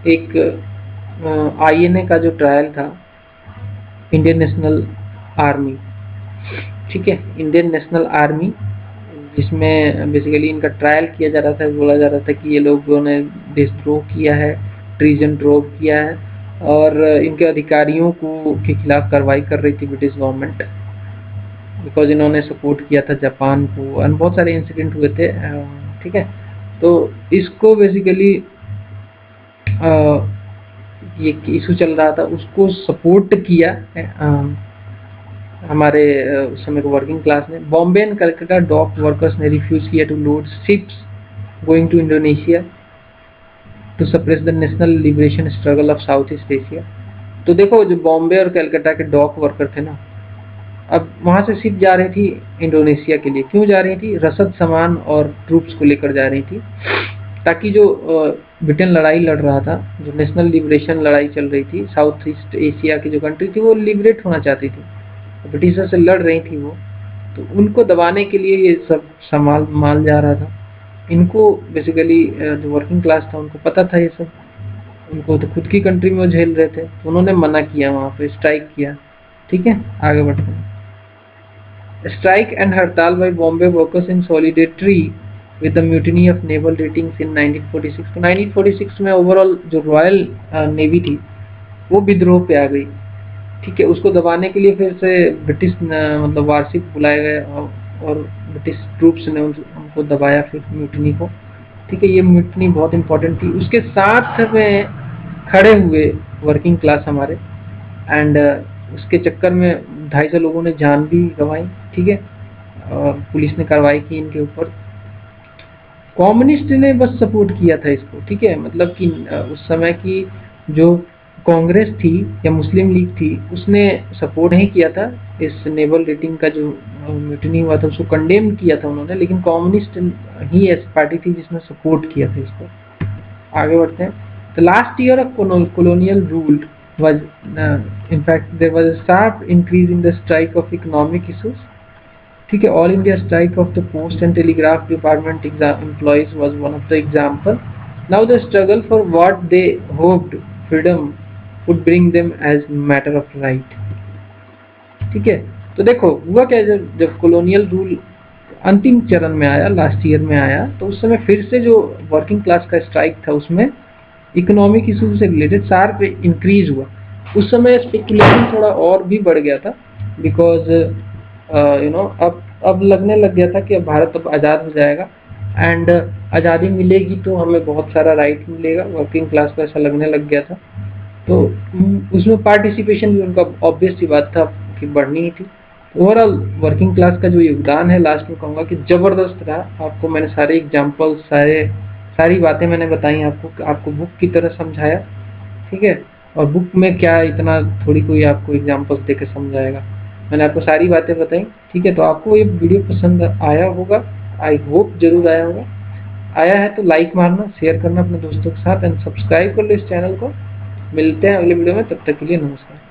एक आईएनए का जो ट्रायल था, इंडियन नेशनल आर्मी, ठीक है, इंडियन नेशनल आर्मी, जिसमें बेसिकली इनका ट्रायल किया जा रहा था। बोला जा रहा था कि ये लोगों ने देशद्रोह किया है, ट्रीजन ड्रोव किया है, और इनके अधिकारियों को के खिलाफ कार्रवाई कर रही थी ब्रिटिश गवर्नमेंट, बिकॉज इन्होंने सपोर्ट किया था जापान को, और बहुत सारे इंसिडेंट हुए थे, ठीक है। तो इसको बेसिकली ये इशू चल रहा था, उसको सपोर्ट किया हमारे उस समय के वर्किंग क्लास ने। Bombay and Calcutta dock workers ने रिफ्यूज किया to load ships going to Indonesia to suppress the national liberation struggle of South East Asia. तो देखो जो बॉम्बे और कलकत्ता के डॉक वर्कर थे ना, अब वहाँ से शिप जा रही थी इंडोनेशिया के लिए। क्यों जा रही थी? रसद सामान और ट्रूप्स को लेकर जा रही थी, ताकि जो ब्रिटेन लड़ाई लड़ रहा था, जो नेशनल लिबरेशन लड़ाई चल रही थी, साउथ ईस्ट एशिया की जो कंट्री थी वो लिबरेट होना चाहती थी, ब्रिटिशर से लड़ रही थी वो, तो उनको दबाने के लिए ये सब सामान माल जा रहा था। इनको बेसिकली जो वर्किंग क्लास था उनको पता था ये सब, उनको तो खुद की कंट्री में वो झेल रहे थे, तो उन्होंने मना किया, वहाँ पे स्ट्राइक किया। ठीक है, आगे बढ़ते हैं। स्ट्राइक एंड हड़ताल by Bombay workers in solidarity with the mutiny of naval ratings in 1946। तो 1946 में ओवरऑल जो रॉयल नेवी थी वो विद्रोह पे आ गई। ठीक है, उसको दबाने के लिए फिर से ब्रिटिश मतलब वारशिप बुलाए गए और ब्रिटिश ट्रूप्स ने उनको दबाया फिर म्यूटिनी को। ठीक है, ये म्यूटिनी बहुत इंपॉर्टेंट थी। उसके साथ में खड़े हुए वर्किंग क्लास हमारे, एंड उसके चक्कर में 250 लोगों ने जान भी गंवाई। ठीक है, और पुलिस ने कार्रवाई की इनके ऊपर। कम्युनिस्ट ने बस सपोर्ट किया था इसको। ठीक है, मतलब कि उस समय की जो कांग्रेस थी या मुस्लिम लीग थी उसने सपोर्ट नहीं किया था इस नेवल रेटिंग का, जो म्यूटिनी हुआ था उसको कंडेम किया था उन्होंने, लेकिन कम्युनिस्ट ही ऐसी पार्टी थी जिसने सपोर्ट किया था इसको। आगे बढ़ते हैं। The last year of colonial rule was in fact there was a sharp increase in the strike of economic issues. ठीक है, all India strike off the post and telegraph department employees was one of the example. Now the struggle for what they hoped freedom would bring them as matter of right। ठीक है, तो देखो हुआ क्या, जब colonial rule अंतिम चरण में आया, लास्ट ईयर में आया, तो उस समय फिर से जो वर्किंग क्लास का स्ट्राइक था उसमें इकोनॉमिक इशू से रिलेटेड शार्प इंक्रीज हुआ। उस समय स्पेकुलेशन थोड़ा और भी बढ़ गया था, बिकॉज अब लगने लग गया था कि अब भारत अब आज़ाद हो जाएगा एंड आज़ादी मिलेगी तो हमें बहुत सारा राइट मिलेगा। वर्किंग क्लास को ऐसा लगने लग गया था, तो उसमें पार्टिसिपेशन भी उनका ऑब्वियस सी बात था कि बढ़नी ही थी। ओवरऑल वर्किंग क्लास का जो योगदान है लास्ट में कहूँगा कि ज़बरदस्त रहा। आपको मैंने सारे एग्जाम्पल सारी बातें मैंने बताई आपको बुक की तरह समझाया। ठीक है, और बुक में क्या इतना थोड़ी कोई आपको एग्जाम्पल्स देकर समझाएगा, मैंने आपको सारी बातें बताई। ठीक है, तो आपको ये वीडियो पसंद आया होगा, आई होप जरूर आया होगा। आया है तो लाइक मारना, शेयर करना अपने दोस्तों के साथ एंड सब्सक्राइब कर लो इस चैनल को। मिलते हैं अगले वीडियो में, तब तक के लिए नमस्कार।